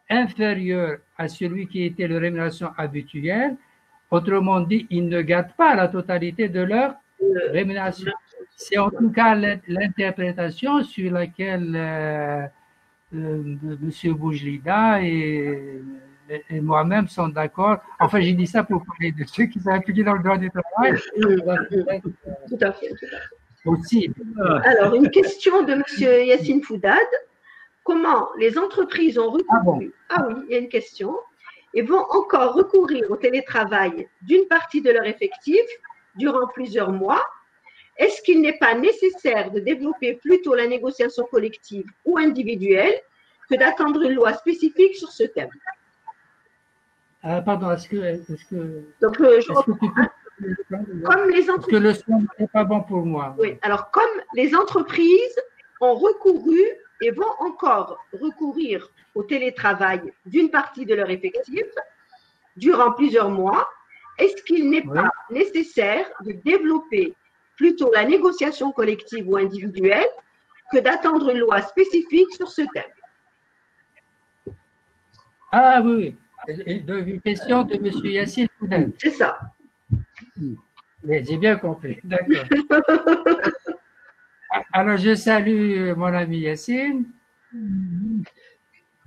inférieur à celui qui était la rémunération habituelle. Autrement dit, ils ne gardent pas la totalité de leur rémunération. C'est en tout cas l'interprétation sur laquelle M. Boujlida et moi-même sont d'accord. Enfin, j'ai dit ça pour parler de ceux qui sont impliqués dans le droit du travail. Tout à fait. Aussi. Alors, une question de M. Yassine Foudad. Comment les entreprises ont recouru oui, il y a une question. Et vont encore recourir au télétravail d'une partie de leur effectif durant plusieurs mois. Est-ce qu'il n'est pas nécessaire de développer plutôt la négociation collective ou individuelle que d'attendre une loi spécifique sur ce thème. Ah, pardon, est-ce que Donc, comme les parce que le son n'est pas bon pour moi. Oui, alors comme les entreprises ont recouru et vont encore recourir au télétravail d'une partie de leur effectif durant plusieurs mois, est-ce qu'il n'est pas nécessaire de développer plutôt la négociation collective ou individuelle que d'attendre une loi spécifique sur ce thème? Ah oui, une question de M. Yassine Foudel. C'est ça. Mais j'ai bien compris, d'accord. Alors, je salue mon ami Yassine.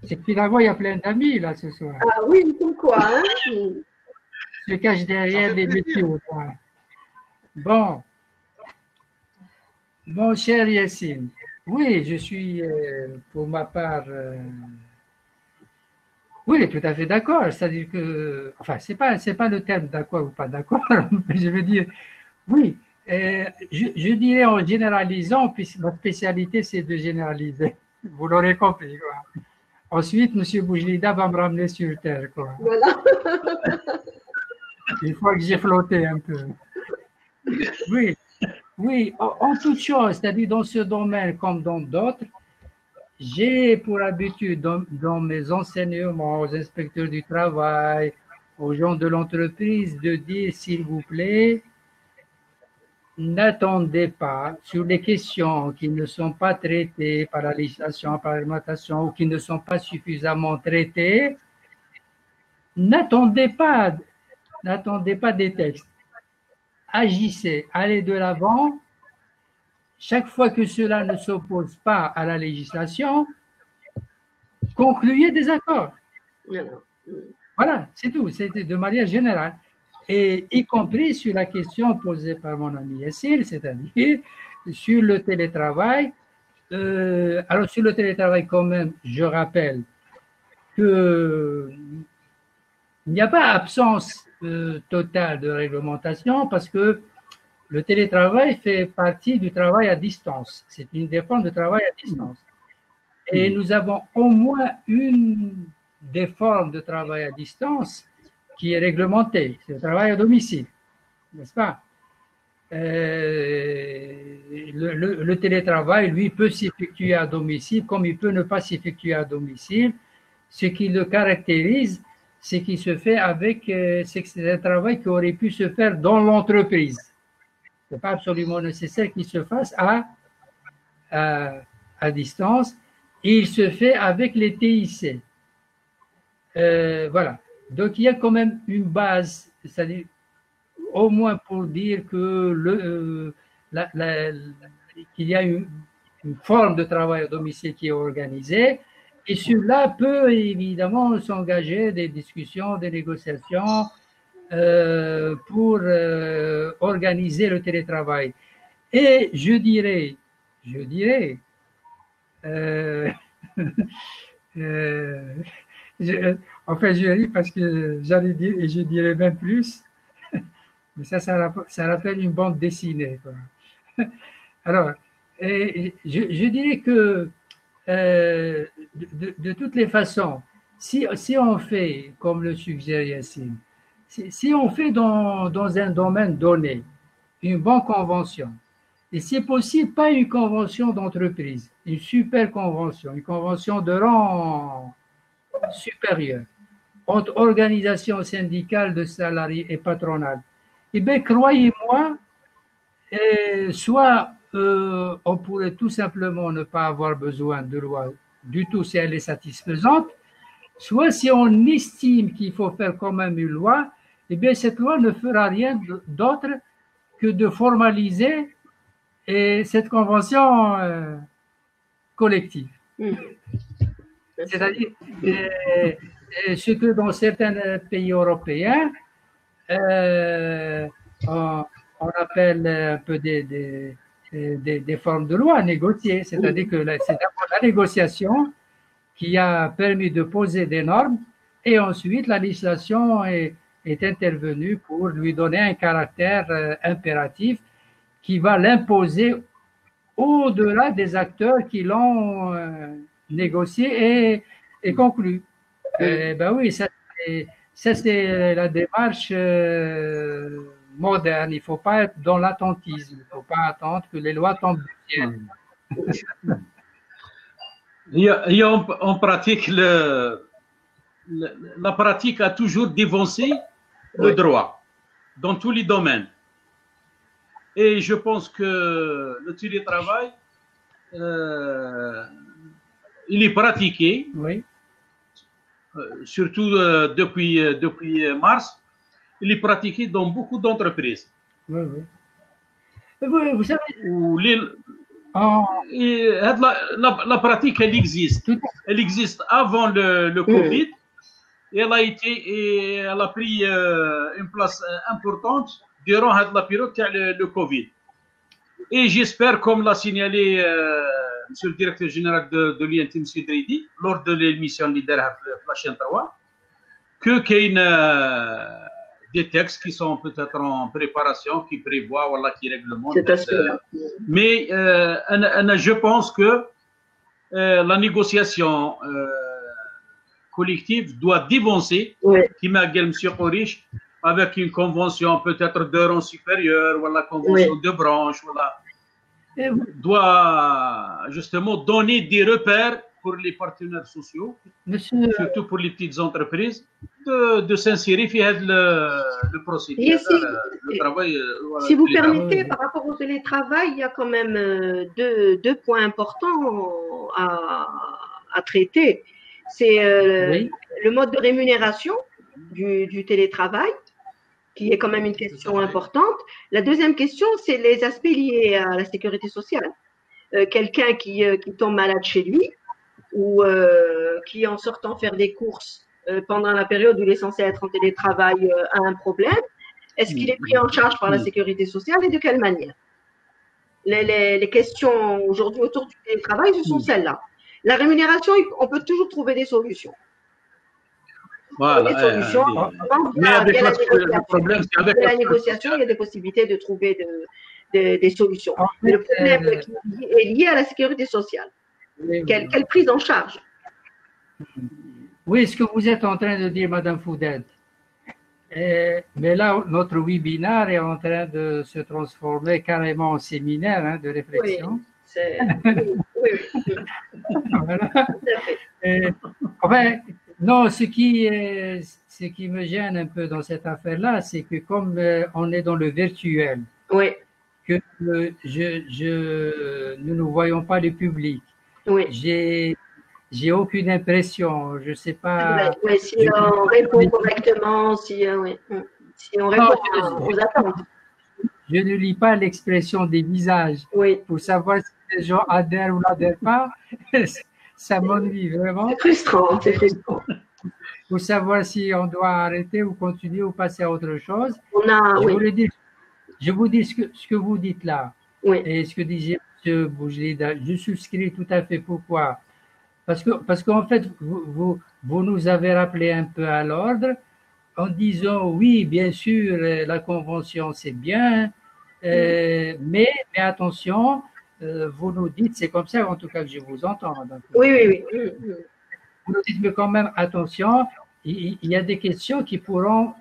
Et finalement, il y a plein d'amis là ce soir. Ah oui, pourquoi hein? Je cache derrière les météos. Bon, mon cher Yassine, oui, je suis pour ma part, oui, tout à fait d'accord. C'est-à-dire que, enfin, c'est pas le terme d'accord ou pas d'accord, mais je veux dire, oui, je dirais en généralisant, puisque ma spécialité c'est de généraliser. Vous l'aurez compris, quoi. Ensuite, M. Boujlida va me ramener sur terre, quoi. Voilà. Une fois que j'ai flotté un peu. Oui, oui, en toute chose, c'est-à-dire dans ce domaine comme dans d'autres, j'ai pour habitude dans mes enseignements aux inspecteurs du travail, aux gens de l'entreprise, de dire, s'il vous plaît, n'attendez pas sur les questions qui ne sont pas traitées par la législation, par la réglementation ou qui ne sont pas suffisamment traitées, n'attendez pas des textes. Agissez, allez de l'avant. Chaque fois que cela ne s'oppose pas à la législation, concluez des accords. Voilà, c'est tout, c'est de manière générale. Et y compris sur la question posée par mon ami Yassir, c'est-à-dire sur le télétravail. Alors, sur le télétravail, quand même, je rappelle qu'il n'y a pas absence totale de réglementation parce que le télétravail fait partie du travail à distance. C'est une des formes de travail à distance. Et nous avons au moins une des formes de travail à distance qui est réglementée. C'est le travail à domicile, n'est-ce pas? Le télétravail, lui, peut s'effectuer à domicile comme il peut ne pas s'effectuer à domicile. Ce qui le caractérise, c'est qu'il se fait avec, c'est un travail qui aurait pu se faire dans l'entreprise. Ce n'est pas absolument nécessaire qu'il se fasse à distance. Et il se fait avec les TIC. Voilà. Donc, il y a quand même une base, c'est-à-dire au moins pour dire que qu'il y a une forme de travail à domicile qui est organisée. Et sur là peut évidemment s'engager des discussions, des négociations pour organiser le télétravail. Et je dirais, en fait, je ris parce que j'allais dire, et je dirais même plus, mais ça rappelle une bande dessinée, quoi. Alors, je dirais que de toutes les façons, si on fait, comme le suggère Yassine, si on fait dans un domaine donné une bonne convention, et si possible, pas une convention d'entreprise, une super convention, une convention de rang supérieur, entre organisations syndicales de salariés et patronales, eh bien, croyez-moi, soit on pourrait tout simplement ne pas avoir besoin de loi du tout si elle est satisfaisante, soit si on estime qu'il faut faire quand même une loi, eh bien, cette loi ne fera rien d'autre que de formaliser cette convention collective. C'est-à-dire ce que dans certains pays européens, on appelle un peu des formes de loi négociées. C'est-à-dire que c'est d'abord la négociation qui a permis de poser des normes et ensuite la législation est intervenue pour lui donner un caractère impératif qui va l'imposer au-delà des acteurs qui l'ont négocié et conclu. Ben oui, ça c'est la démarche moderne. Il ne faut pas être dans l'attentisme. Il ne faut pas attendre que les lois tombent du ciel. En pratique, la pratique a toujours dévancé le droit dans tous les domaines. Et je pense que le télétravail, il est pratiqué, surtout depuis mars, il est pratiqué dans beaucoup d'entreprises. Vous savez, la pratique, elle existe. Elle existe avant le Covid. Et elle a pris une place importante durant la période le Covid. Et j'espère, comme l'a signalé Monsieur le directeur général de l'INT, M. Dridi, lors de l'émission Leader la chaîne 3, qu'il y a des textes qui sont peut-être en préparation, qui prévoient, voilà, qui réglementent. Mais je pense que la négociation collective doit dévancer, qui m'a dit M. Kourich, avec une convention peut-être de rang supérieur, voilà, convention de branche, voilà, doit justement donner des repères pour les partenaires sociaux, surtout pour les petites entreprises, de s'insérer dans le procédé, le travail. Si vous permettez, par rapport au télétravail, il y a quand même deux points importants à traiter. C'est le mode de rémunération du télétravail, qui est quand même une question importante. La deuxième question, c'est les aspects liés à la sécurité sociale. Quelqu'un qui tombe malade chez lui ou qui, en sortant faire des courses pendant la période où il est censé être en télétravail, a un problème. Est-ce qu'il est pris en charge par la sécurité sociale et de quelle manière? Les questions aujourd'hui autour du télétravail, ce sont celles-là. La rémunération, on peut toujours trouver des solutions. Voilà. Des solutions. Mais avec le problème, c'est avec la négociation, il y a des possibilités de trouver des solutions. Mais le problème est lié à la sécurité sociale. Quelle prise en charge? Oui, ce que vous êtes en train de dire, Madame Foudet. Mais là, notre webinaire est en train de se transformer carrément en séminaire de réflexion. Oui. Voilà. Enfin, non, ce qui me gêne un peu dans cette affaire-là, c'est que comme on est dans le virtuel, que nous ne voyons pas le public, j'ai aucune impression, je ne sais pas. Si on répond correctement, si on répond aux attentes. Je ne lis pas l'expression des visages pour savoir si les gens adhèrent ou n'adhèrent pas. Ça m'ennuie vraiment. C'est frustrant, c'est frustrant. Pour savoir si on doit arrêter ou continuer ou passer à autre chose. Je vous dis ce que vous dites là. Et ce que disait M. Boujlida, je souscris tout à fait. Pourquoi? Parce qu'en fait, vous nous avez rappelé un peu à l'ordre en disant oui, bien sûr, la convention c'est bien, mais attention, vous nous dites, c'est comme ça en tout cas que je vous entends. Madame. Oui. Vous nous dites, mais quand même, attention, il y a des questions qui pourront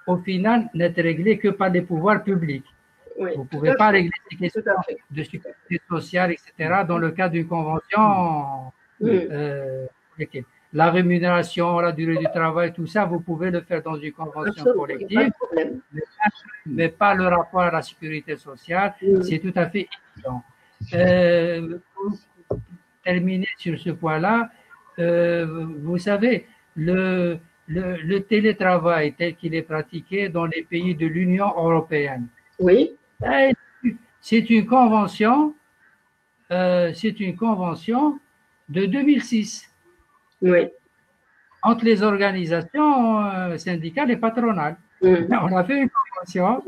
au final n'être réglées que par les pouvoirs publics. Vous ne pouvez pas régler ces questions de sécurité sociale, etc., dans le cadre d'une convention. La rémunération, la durée du travail, tout ça, vous pouvez le faire dans une convention collective, mais pas le rapport à la sécurité sociale. C'est tout à fait évident. Pour terminer sur ce point-là, vous savez, le télétravail tel qu'il est pratiqué dans les pays de l'Union européenne, c'est une convention de 2006. Entre les organisations syndicales et patronales. On a fait une convention.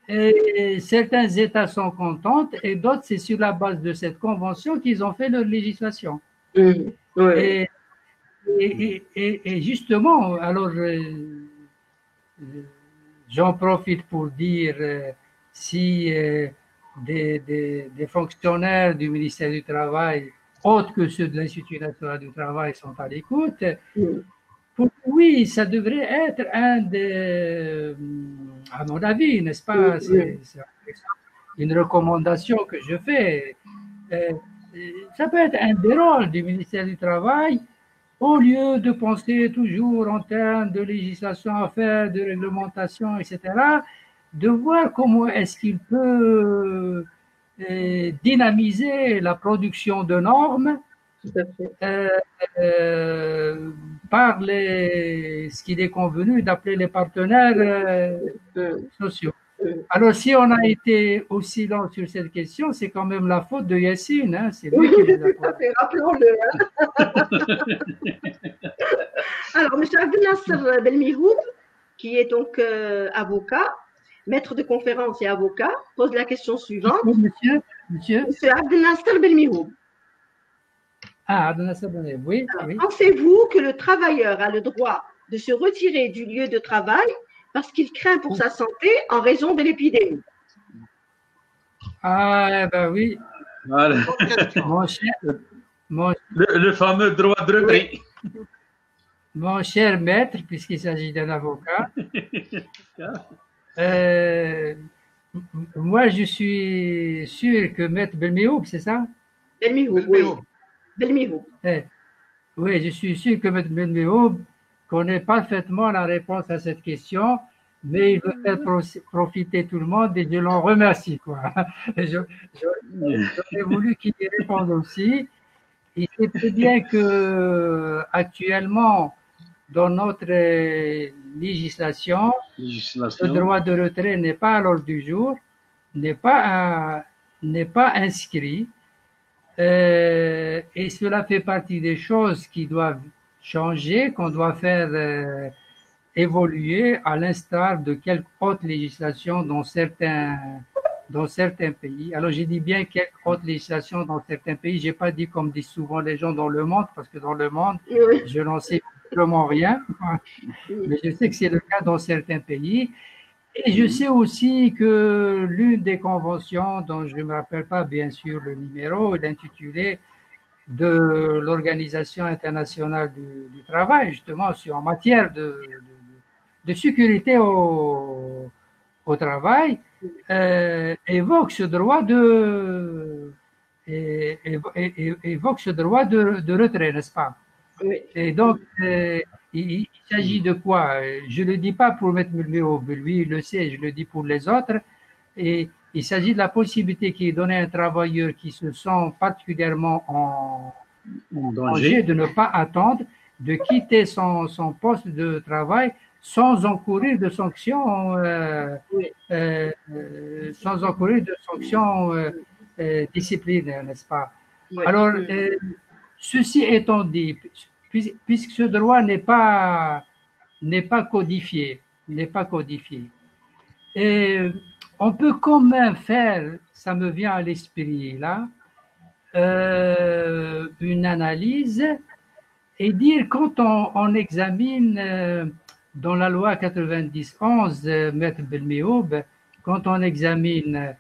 Et certains États sont contents et d'autres, c'est sur la base de cette convention qu'ils ont fait leur législation. Et justement, alors, j'en profite pour dire si des fonctionnaires du ministère du Travail autres que ceux de l'Institut national du travail sont à l'écoute. Oui, ça devrait être un des, à mon avis, n'est-ce pas, c'est une recommandation que je fais. Ça peut être un des rôles du ministère du Travail, au lieu de penser toujours en termes de législation à faire, de réglementation, etc., de voir comment est-ce qu'il peut dynamiser la production de normes par ce qu'il est convenu d'appeler les partenaires sociaux. Alors, si on a été aussi lent sur cette question, c'est quand même la faute de Yassine. Hein, c'est lui qui les a posés. Rappelons-le. Alors, M. Abdelnasser Belmihoub, qui est donc avocat, maître de conférence et avocat, pose la question suivante. Monsieur Abdelnasser Belmihoub. Ah, Abdelnasser Belmihoub, oui. Oui. Pensez-vous que le travailleur a le droit de se retirer du lieu de travail parce qu'il craint pour sa santé en raison de l'épidémie? Ah, ben oui. Voilà. Le fameux droit de retrait. Mon cher maître, puisqu'il s'agit d'un avocat, moi je suis sûr que maître Belmihoub, c'est ça? Belmihoub, oui. Belmihoub. Oui, je suis sûr que maître Belmihoub connaît parfaitement la réponse à cette question, mais il veut faire profiter tout le monde et je l'en remercie, quoi. J'aurais voulu qu'il y réponde aussi. Il sait très bien que actuellement, dans notre législation, le droit de retrait n'est pas à l'ordre du jour, n'est pas inscrit, et cela fait partie des choses qui doivent changer, qu'on doit faire évoluer à l'instar de quelques autres législations dans certains pays. Alors, j'ai dit bien quelques autres législations dans certains pays. J'ai pas dit comme disent souvent les gens dans le monde, parce que dans le monde, je n'en sais vraiment rien. Mais je sais que c'est le cas dans certains pays. Et je sais aussi que l'une des conventions, dont je ne me rappelle pas bien sûr le numéro, l'intitulé de l'Organisation internationale du travail, justement, en matière de sécurité au travail, évoque ce droit de retrait, n'est-ce pas? Oui. Et donc, il s'agit de quoi? Je ne le dis pas pour mettre Belmihoub, lui il le sait, je le dis pour les autres. Et il s'agit de la possibilité qui est donnée à un travailleur qui se sent particulièrement en danger de ne pas attendre, de quitter son poste de travail sans encourir de sanctions, disciplinaires, n'est-ce pas? Oui. Alors, ceci étant dit, puisque ce droit n'est pas codifié, et on peut quand même faire, ça me vient à l'esprit là, une analyse et dire quand on examine dans la loi 90-11, maître Belmihoub, quand on examine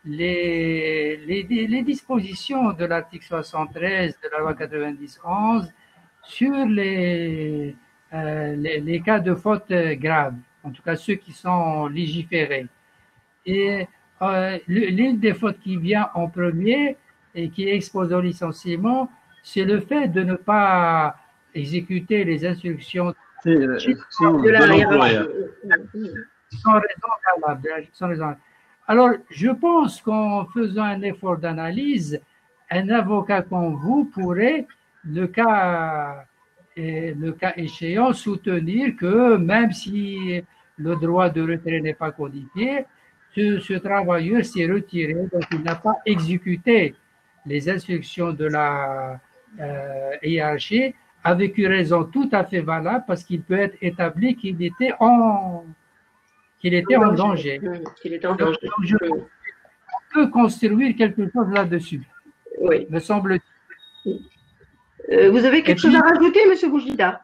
les dispositions de l'article 73 de la loi 90-11 sur les cas de faute grave, en tout cas ceux qui sont légiférés. Et l'une des fautes qui vient en premier et qui expose au licenciement, c'est le fait de ne pas exécuter les instructions de l'employeur sans raison. Alors, je pense qu'en faisant un effort d'analyse, un avocat comme vous pourrait, le cas échéant, soutenir que même si le droit de retrait n'est pas codifié, ce travailleur s'est retiré, donc il n'a pas exécuté les instructions de la hiérarchie avec une raison tout à fait valable parce qu'il peut être établi qu'il était en danger. Donc, on peut construire quelque chose là-dessus, oui. me semble-t-il. Vous avez quelque chose à rajouter, M. Boujida?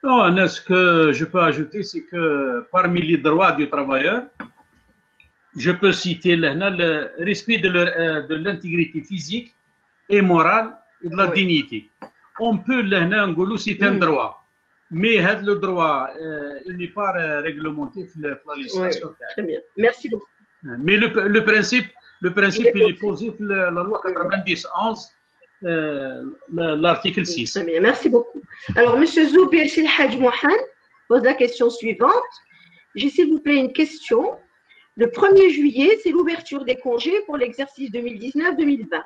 Non, ce que je peux ajouter, c'est que parmi les droits du travailleur, je peux citer le respect de l'intégrité physique et morale et de la dignité. On peut c'est un droit, mais le droit il n'est pas réglementé dans la législation. Très bien, merci beaucoup. Mais le principe il est posé dans la loi 90-11, l'article 6. Très bien, merci beaucoup. Alors, M. Zoubi Silhaj Mohan pose la question suivante. J'ai s'il vous plaît une question. Le 1er juillet, c'est l'ouverture des congés pour l'exercice 2019-2020.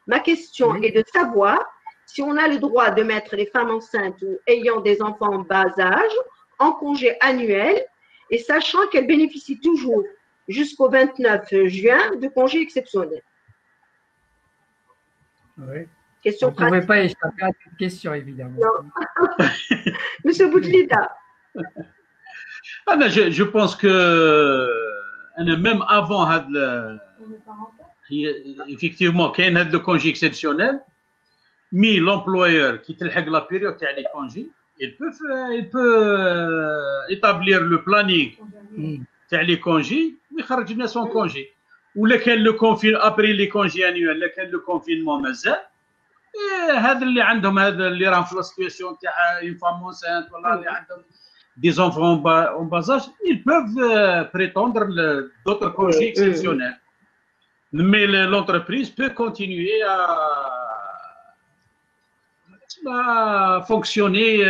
Ma question est de savoir si on a le droit de mettre les femmes enceintes ou ayant des enfants en bas âge en congé annuel et sachant qu'elles bénéficient toujours jusqu'au 29 juin de congés exceptionnels. Oui. Question Vous ne pouvez pas échapper à cette question, évidemment. Monsieur Boudlida. Je pense que même avant, effectivement, qu'il y a le congé exceptionnel, mais l'employeur qui تلحق la période des congés, il peut établir le planning des congés, mais il y a son congé. Ou lequel le confine après les congés annuels, lequel le confinement مازال. هذا اللي عندهم هذا اللي راهم في السيتواسيون تاع une femme enceinte ولا اللي عندهم des enfants en bas âge, ils peuvent prétendre d'autres congés exceptionnels. Mais l'entreprise peut continuer à fonctionner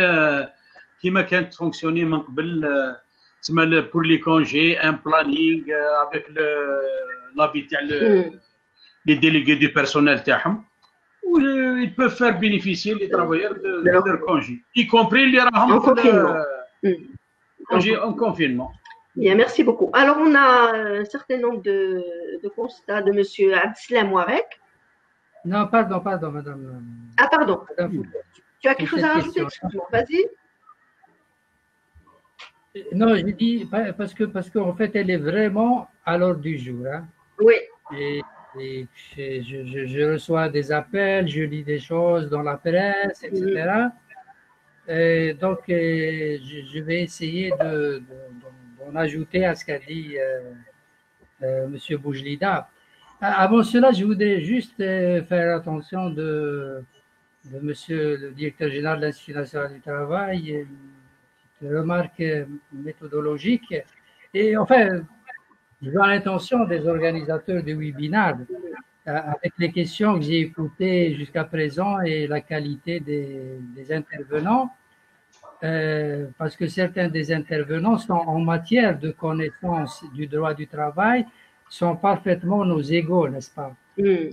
comme كانت fonctionner من قبل pour les congés, un planning avec l'avis les délégués du personnel تاعهم. Où ils peuvent faire bénéficier les travailleurs de leur congé, y compris les congés en confinement. Bien, merci beaucoup. Alors, on a un certain nombre de constats de M. Abdeslam Ouarek. Non, pardon, madame. Ah, pardon. Madame, tu as quelque chose à rajouter? Excuse-moi, vas-y. Non, je dis parce qu'en fait, elle est vraiment à l'ordre du jour. Hein. Oui. Et je reçois des appels, je lis des choses dans la presse, etc. Et donc, je vais essayer d'en ajouter à ce qu'a dit M. Boujlida. Avant cela, je voudrais juste faire attention de M. le directeur général de l'Institut national du travail, une remarque méthodologique. Et enfin, je vois l'intention des organisateurs du webinaire, avec les questions que j'ai écoutées jusqu'à présent et la qualité des intervenants, parce que certains des intervenants sont en matière de connaissance du droit du travail, sont parfaitement nos égaux, n'est-ce pas? Bien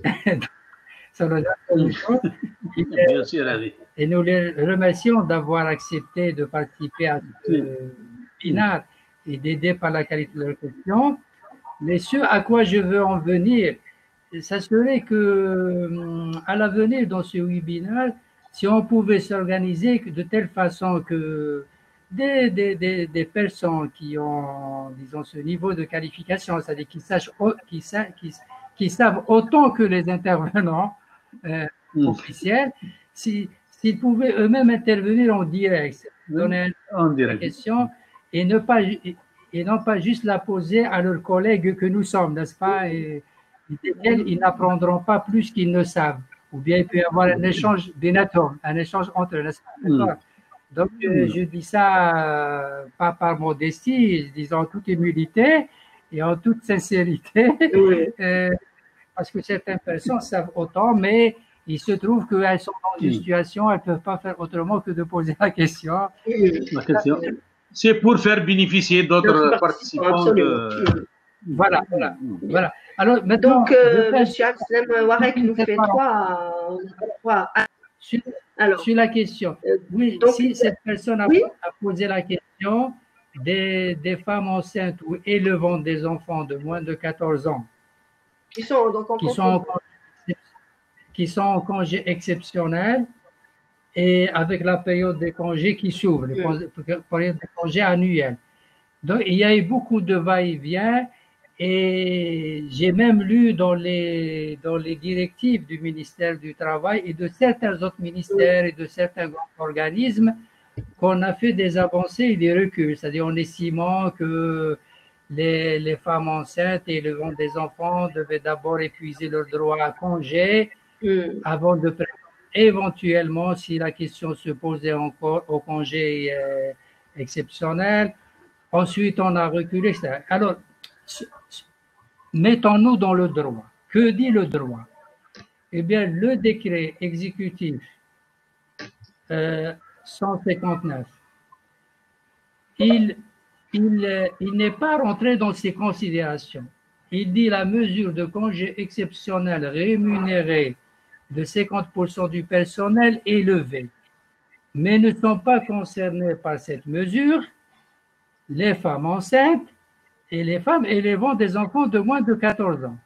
sûr, et nous les remercions d'avoir accepté de participer à ce webinaire et d'aider par la qualité de leurs questions. Mais ce à quoi je veux en venir, ça serait que à l'avenir dans ce webinaire, si on pouvait s'organiser de telle façon que des personnes qui ont, disons, ce niveau de qualification, c'est-à-dire qui savent autant que les intervenants officiels, s'ils pouvaient eux-mêmes intervenir en direct, donner une question et non pas juste la poser à leurs collègues que nous sommes, n'est-ce pas? Et desquels ils n'apprendront pas plus qu'ils ne savent. Ou bien il peut y avoir un échange d'atomes, un échange entre eux, n'est-ce pas? Donc, je dis ça pas par modestie, disons en toute humilité et en toute sincérité, parce que certaines personnes savent autant, mais il se trouve qu'elles sont dans une situation, elles ne peuvent pas faire autrement que de poser la question. C'est pour faire bénéficier d'autres participants. Voilà. Alors, maintenant, donc, M. Abdeslam Ouarek nous fait trois. Alors, sur la question, oui, donc, si cette personne a posé la question des femmes enceintes ou élevant des enfants de moins de 14 ans qui sont en congé exceptionnel et avec la période des congés qui s'ouvre, la période des congés annuels. Donc, il y a eu beaucoup de va-et-vient et j'ai même lu dans les directives du ministère du Travail et de certains autres ministères et de certains organismes qu'on a fait des avancées et des reculs, c'est-à-dire en estimant que les femmes enceintes et le vent des enfants devaient d'abord épuiser leur droit à congé avant de prétendre éventuellement, si la question se posait encore, au congé exceptionnel. Ensuite, on a reculé. Alors, mettons-nous dans le droit. Que dit le droit? Eh bien, le décret exécutif 159, il n'est pas rentré dans ces considérations. Il dit la mesure de congé exceptionnel rémunéré de 50% du personnel est levée, mais ne sont pas concernés par cette mesure les femmes enceintes et les femmes élevant des enfants de moins de 14 ans.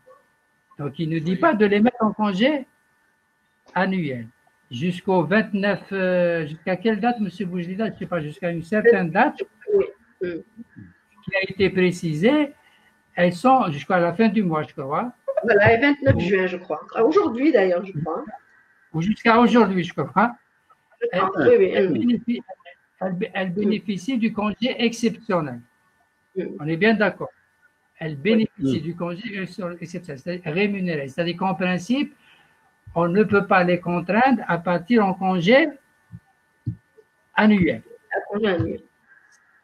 Donc, il ne dit pas de les mettre en congé annuel. Jusqu'au 29, jusqu'à quelle date, M. Boujlida? Je ne sais pas, jusqu'à une certaine date qui a été précisée. Elles sont jusqu'à la fin du mois, je crois. Voilà, le 29 juin, je crois. Aujourd'hui, d'ailleurs, je crois. Ou jusqu'à aujourd'hui, je crois. Oui. Elle bénéficie du congé exceptionnel. On est bien d'accord. Elle bénéficie du congé exceptionnel, c'est-à-dire rémunéré. C'est-à-dire qu'en principe, on ne peut pas les contraindre à partir en congé annuel.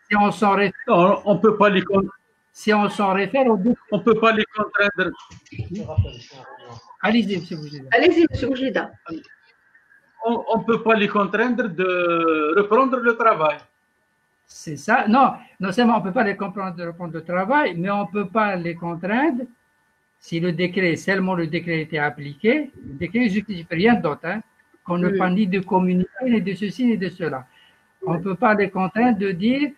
Si on s'en réfère, on peut pas les si on s'en réfère au décret. On peut pas les contraindre. Allez-y, M. Boujlida. Allez-y, M. Boujlida. On ne peut pas les contraindre de reprendre le travail. C'est ça. Non, non seulement on ne peut pas les contraindre de reprendre le travail, mais on ne peut pas les contraindre si le décret, seulement le décret était appliqué. Le décret ne justifie rien d'autre, hein, qu'on ne parle ni de communiquer, ni de ceci, ni de cela. On ne peut pas les contraindre de dire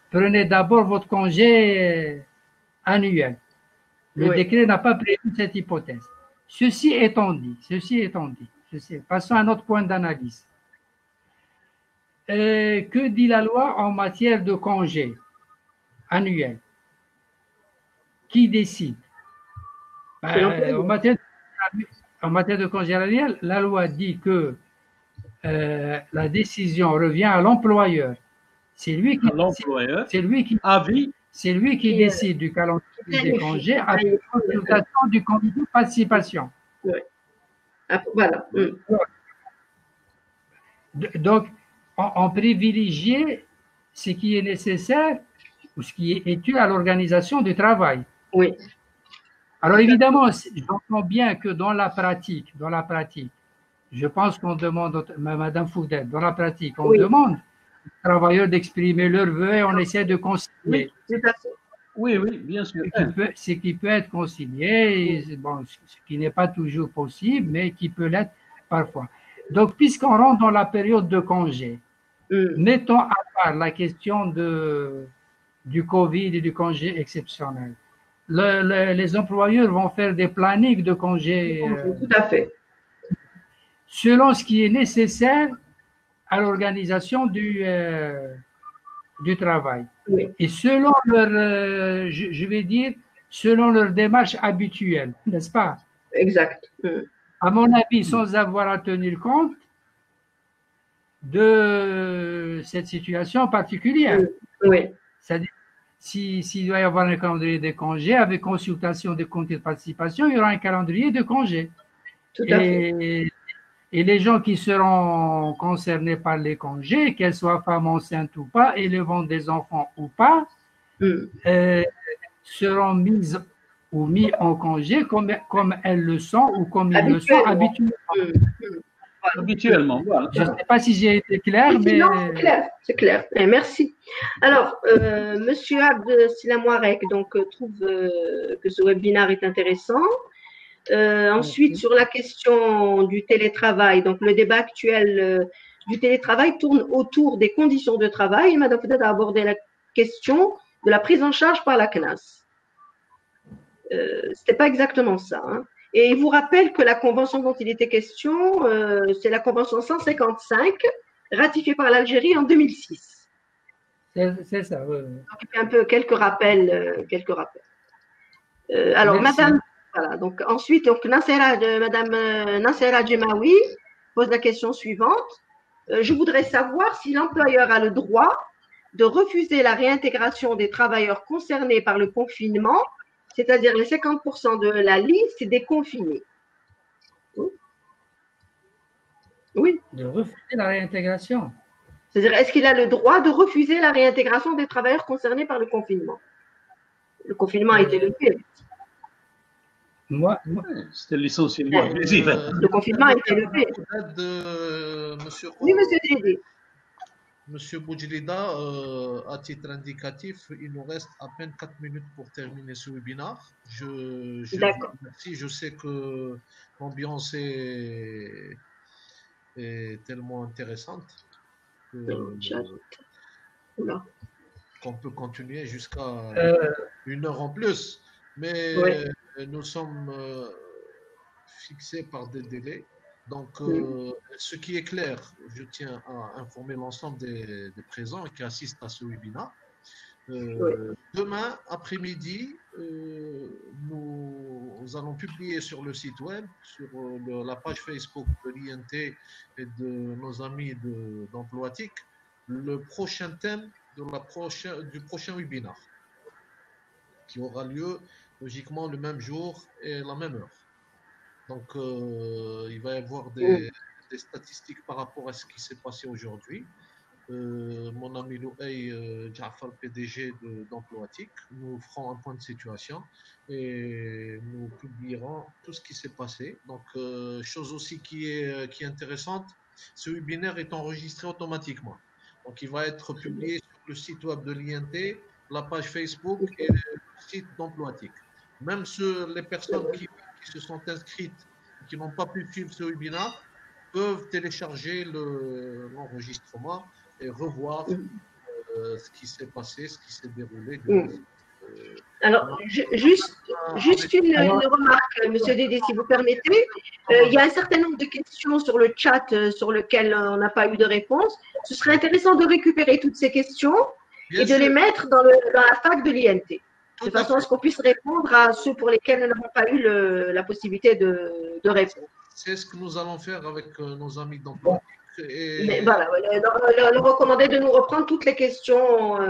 prenez d'abord votre congé annuel. Le décret n'a pas prévu cette hypothèse. Ceci étant dit, passons à un autre point d'analyse. Que dit la loi en matière de congé annuel? Qui décide? En matière de congé annuel, la loi dit que la décision revient à l'employeur. C'est lui qui décide du calendrier des congés avec consultation du comité de participation. Oui. Voilà. Donc, on privilégie ce qui est nécessaire ou ce qui est utile à l'organisation du travail. Oui. Alors évidemment, j'entends bien que dans la pratique, je pense qu'on demande, Madame Foudet, dans la pratique, on demande aux travailleurs d'exprimer leurs vœux et on essaie de concilier. Oui, bien sûr. Ce qui peut être concilié, bon, ce qui n'est pas toujours possible, mais qui peut l'être parfois. Donc, puisqu'on rentre dans la période de congé, mettons à part la question du Covid et du congé exceptionnel. Les employeurs vont faire des plannings de congés. Tout à fait. Selon ce qui est nécessaire à l'organisation du travail. Oui. Et selon leur, je vais dire, selon leur démarche habituelle, n'est-ce pas? Exact. À mon avis, sans avoir à tenir compte de cette situation particulière. Oui. C'est-à-dire, s'il doit y avoir un calendrier de congés, avec consultation des comités de participation, il y aura un calendrier de congés. Tout à fait. Et les gens qui seront concernés par les congés, qu'elles soient femmes enceintes ou pas, élevant des enfants ou pas, seront mises ou mis en congé comme elles le sont ou comme ils le sont habituellement. Habituellement, voilà. Je ne sais pas si j'ai été clair, mais… Non, c'est clair. Et merci. Alors, Monsieur Abd Silamouarek trouve que ce webinaire est intéressant. Ensuite, sur la question du télétravail, donc le débat actuel du télétravail tourne autour des conditions de travail. Madame Foudet a abordé la question de la prise en charge par la CNAS. C'était pas exactement ça. Hein. Et il vous rappelle que la convention dont il était question, c'est la convention 155, ratifiée par l'Algérie en 2006. C'est ça, oui. Donc, il y a un peu quelques rappels. Alors, merci. Madame… Voilà, donc ensuite, Madame Nassera Djemaoui pose la question suivante. Je voudrais savoir si l'employeur a le droit de refuser la réintégration des travailleurs concernés par le confinement, c'est-à-dire les 50% de la liste des confinés. Oui. De refuser la réintégration. C'est-à-dire, est-ce qu'il a le droit de refuser la réintégration des travailleurs concernés par le confinement? Le confinement a été levé. C'était l'essentiellement. Le confinement a été levé. Oui, monsieur Dédé. Monsieur Boudjlida, à titre indicatif, il nous reste à peine 4 minutes pour terminer ce webinaire. D'accord. Merci. Je sais que l'ambiance est tellement intéressante qu'on peut continuer jusqu'à 1 heure en plus. Mais nous sommes fixés par des délais. Donc, ce qui est clair, je tiens à informer l'ensemble des présents qui assistent à ce webinaire. Demain après-midi, nous allons publier sur le site web, sur la page Facebook de l'INT et de nos amis d'Emploatic, le prochain thème du prochain webinaire, qui aura lieu logiquement le même jour et la même heure. Donc, il va y avoir des statistiques par rapport à ce qui s'est passé aujourd'hui. Mon ami Louay Jafar, PDG d'Emploatic, nous ferons un point de situation et nous publierons tout ce qui s'est passé. Donc, chose aussi qui est intéressante, ce webinaire est enregistré automatiquement. Donc, il va être publié sur le site web de l'INT, la page Facebook et le site d'Emploatic. Même les personnes qui se sont inscrites et qui n'ont pas pu suivre ce webinaire peuvent télécharger l'enregistrement et revoir ce qui s'est passé, ce qui s'est déroulé. Alors, juste une remarque, monsieur Dédé, si vous permettez. Il y a un certain nombre de questions sur le chat sur lesquelles on n'a pas eu de réponse. Ce serait intéressant de récupérer toutes ces questions et de les mettre dans la fac de l'INT, de façon à ce qu'on puisse répondre à ceux pour lesquels nous n'avons pas eu la possibilité de répondre. C'est ce que nous allons faire avec nos amis d'emploi. Mais voilà, leur recommander de nous reprendre toutes les questions.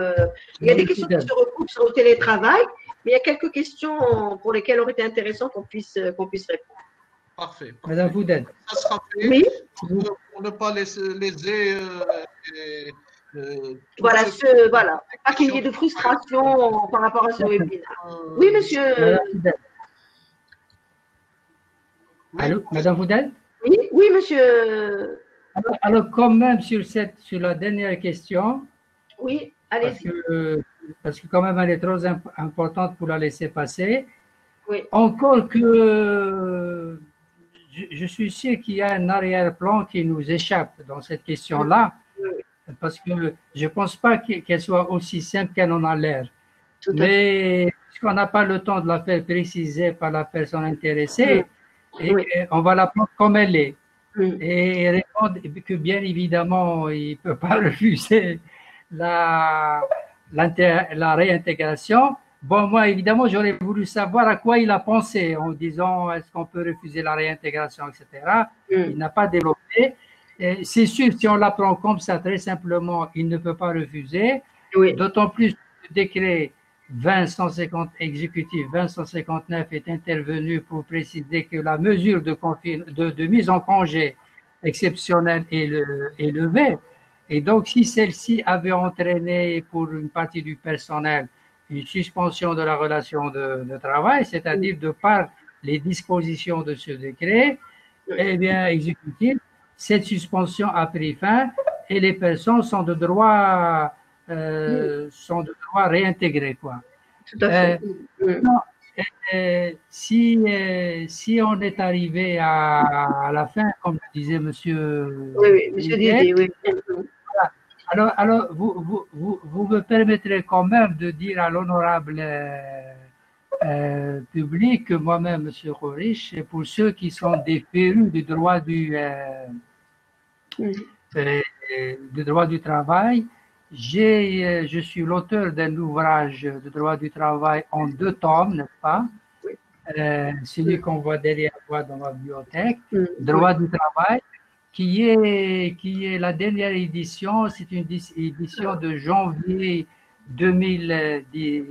Il y a des questions qui se recoupent sur le télétravail, mais il y a quelques questions pour lesquelles il aurait été intéressant qu'on puisse répondre. Parfait. Madame Boudel. Ça sera fait. Oui. Pour ne pas léser. Voilà, pas qu'il y ait de frustration par rapport à ce webinaire. Oui, monsieur. Allô, Madame Boudel? Oui, monsieur. Alors, quand même, sur la dernière question, oui, allez-y. Parce que quand même, elle est trop importante pour la laisser passer. Oui. Encore que je suis sûr qu'il y a un arrière-plan qui nous échappe dans cette question-là, parce que je ne pense pas qu'elle soit aussi simple qu'elle en a l'air. Mais puisqu'on n'a pas le temps de la faire préciser par la personne intéressée, et on va la prendre comme elle est. Et répondre que bien évidemment, il ne peut pas refuser la réintégration. Bon, moi, évidemment, j'aurais voulu savoir à quoi il a pensé en disant est-ce qu'on peut refuser la réintégration, etc. Il n'a pas développé. C'est sûr, si on l'apprend comme ça, très simplement, il ne peut pas refuser. D'autant plus que le décret 20-150 exécutif 20-159 est intervenu pour préciser que la mesure de mise en congé exceptionnelle est levée. Et donc, si celle-ci avait entraîné pour une partie du personnel une suspension de la relation de travail, c'est-à-dire de par les dispositions de ce décret, eh bien, exécutif, cette suspension a pris fin et les personnes sont de droit réintégrés, quoi. Tout à fait. Si on est arrivé à la fin, comme disait monsieur. Oui, monsieur Didier, oui. Alors vous me permettrez quand même de dire à l'honorable public que moi-même, monsieur Khouriche, pour ceux qui sont des férus du droit du travail, je suis l'auteur d'un ouvrage de droit du travail en 2 tomes, n'est-ce pas? Celui qu'on voit derrière moi dans ma bibliothèque, droit du travail. qui est la dernière édition. C'est une édition de janvier 2010.